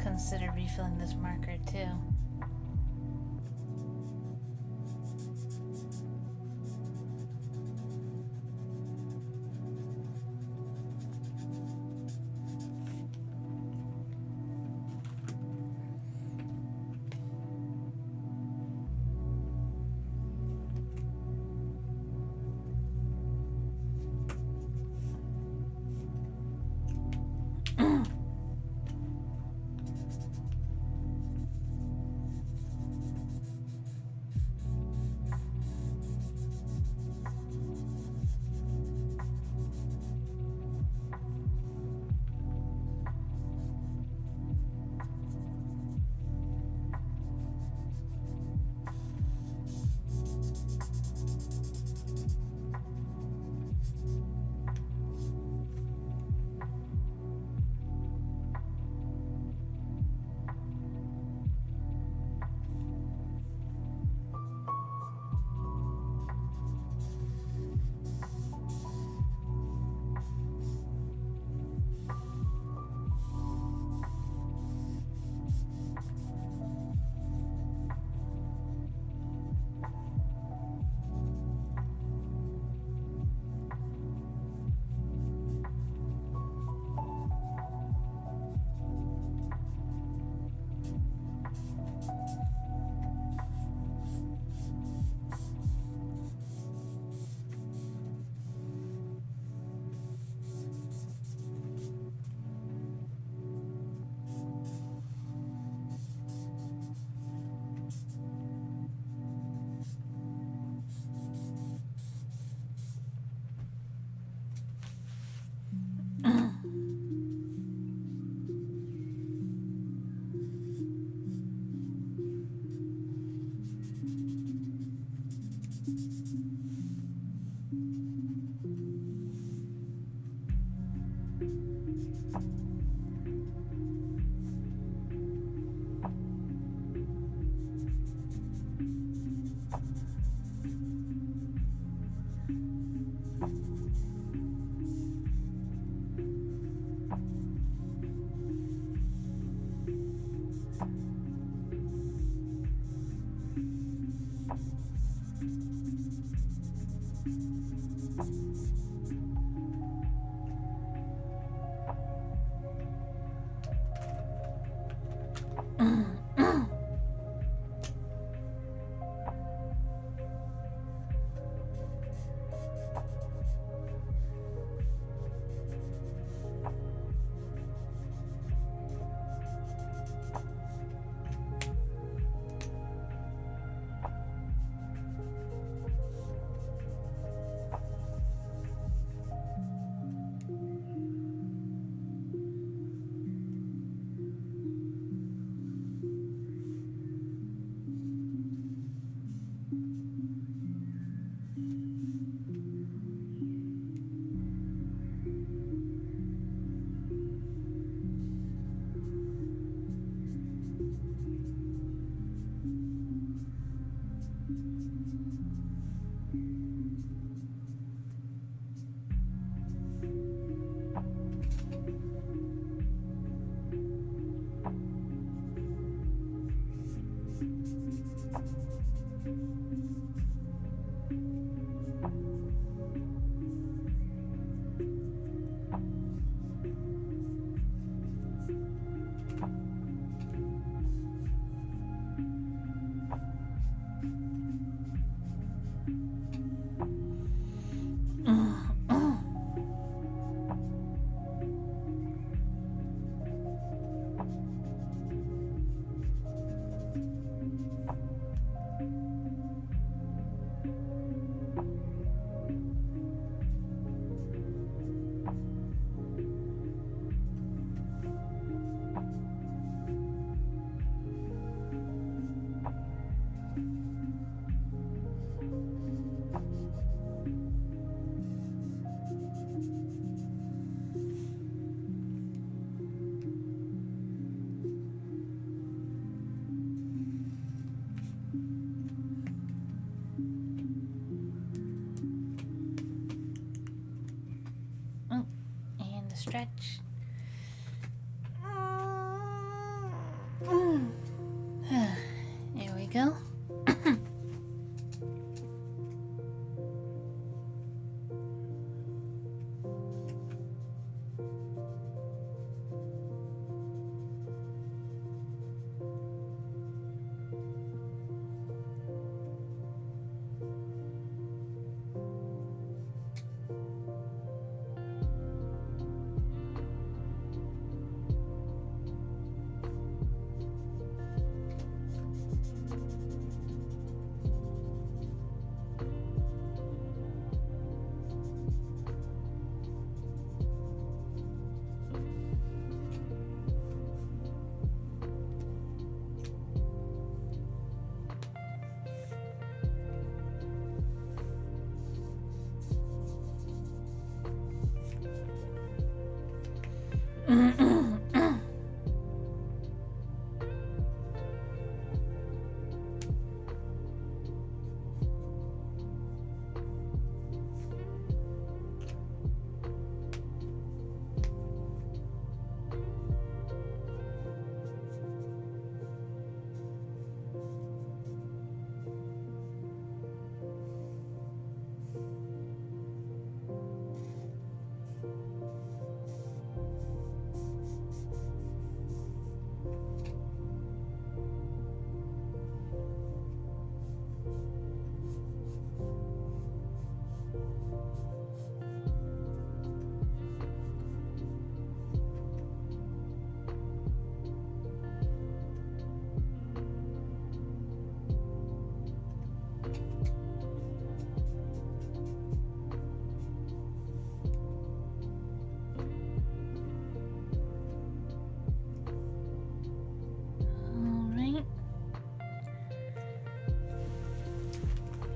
Consider refilling this marker too. And the stretch. There we go.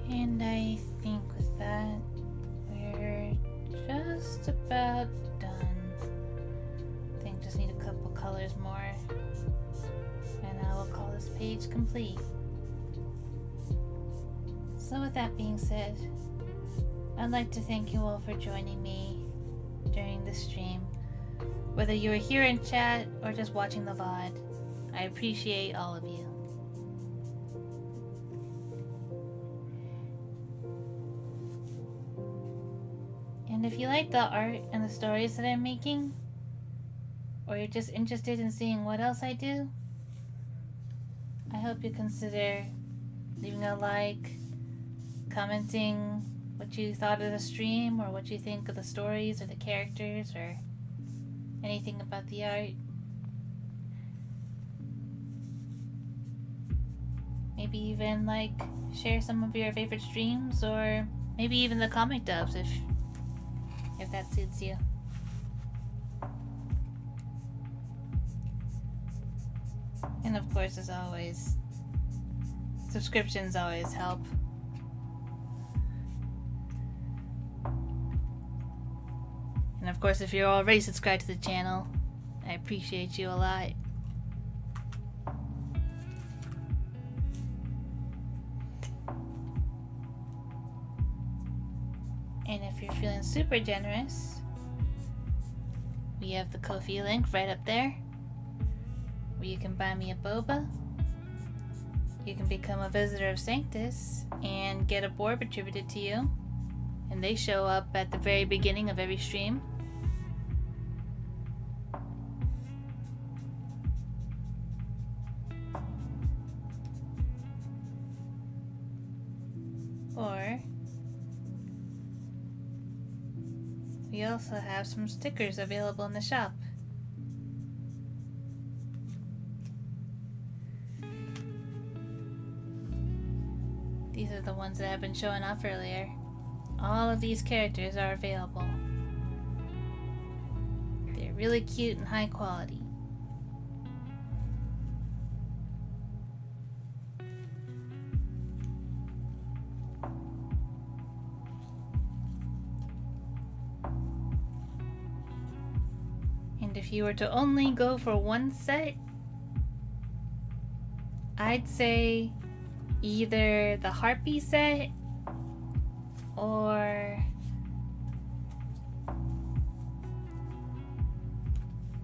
And I think with that, we're just about done. I think just need a couple colors more, and I will call this page complete. So with that being said, I'd like to thank you all for joining me during the stream. Whether you are here in chat or just watching the VOD, I appreciate all of you. And if you like the art and the stories that I'm making, or you're just interested in seeing what else I do, I hope you consider leaving a like, commenting what you thought of the stream, or what you think of the stories or the characters, or anything about the art. Maybe even share some of your favorite streams, or maybe even the comic dubs if that suits you. And of course, as always, subscriptions always help. And of course, if you're already subscribed to the channel, I appreciate you a lot. And if you're feeling super generous, we have the Ko-fi link right up there, where you can buy me a boba. You can become a visitor of Sanctus and get a board attributed to you, and they show up at the very beginning of every stream. Or we also have some stickers available in the shop. These are the ones that have been showing off earlier. All of these characters are available. They're really cute and high quality. And if you were to only go for one set, I'd say either the Harpy set or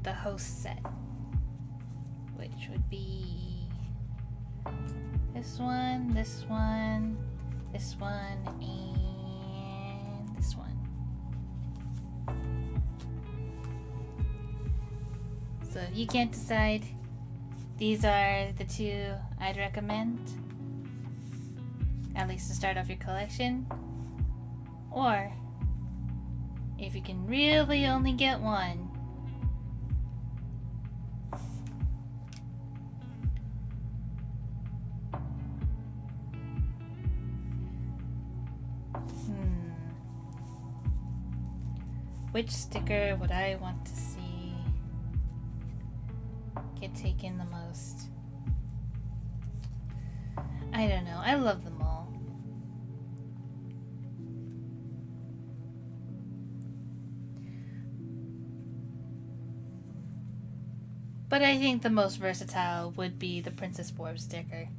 the host set, which would be this one, this one, this one, and this one. So if you can't decide, these are the two I'd recommend, at least to start off your collection. Or if you can really only get one, which sticker would I want to see get taken the most? I don't know. I love them all. But I think the most versatile would be the Princess Orb sticker.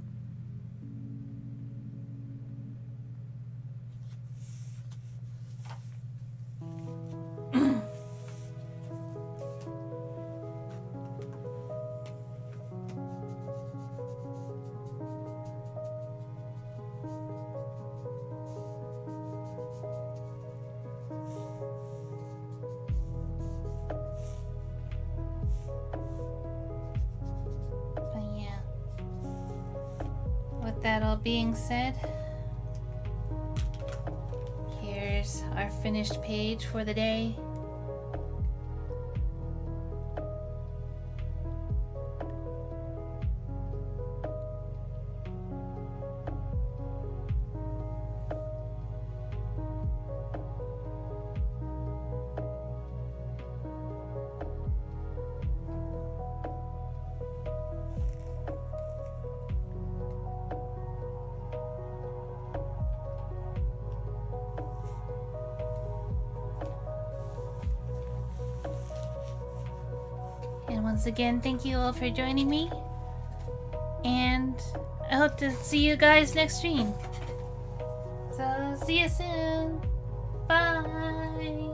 With that all being said, here's our finished page for the day. And once again, thank you all for joining me. And I hope to see you guys next stream. So, see you soon. Bye.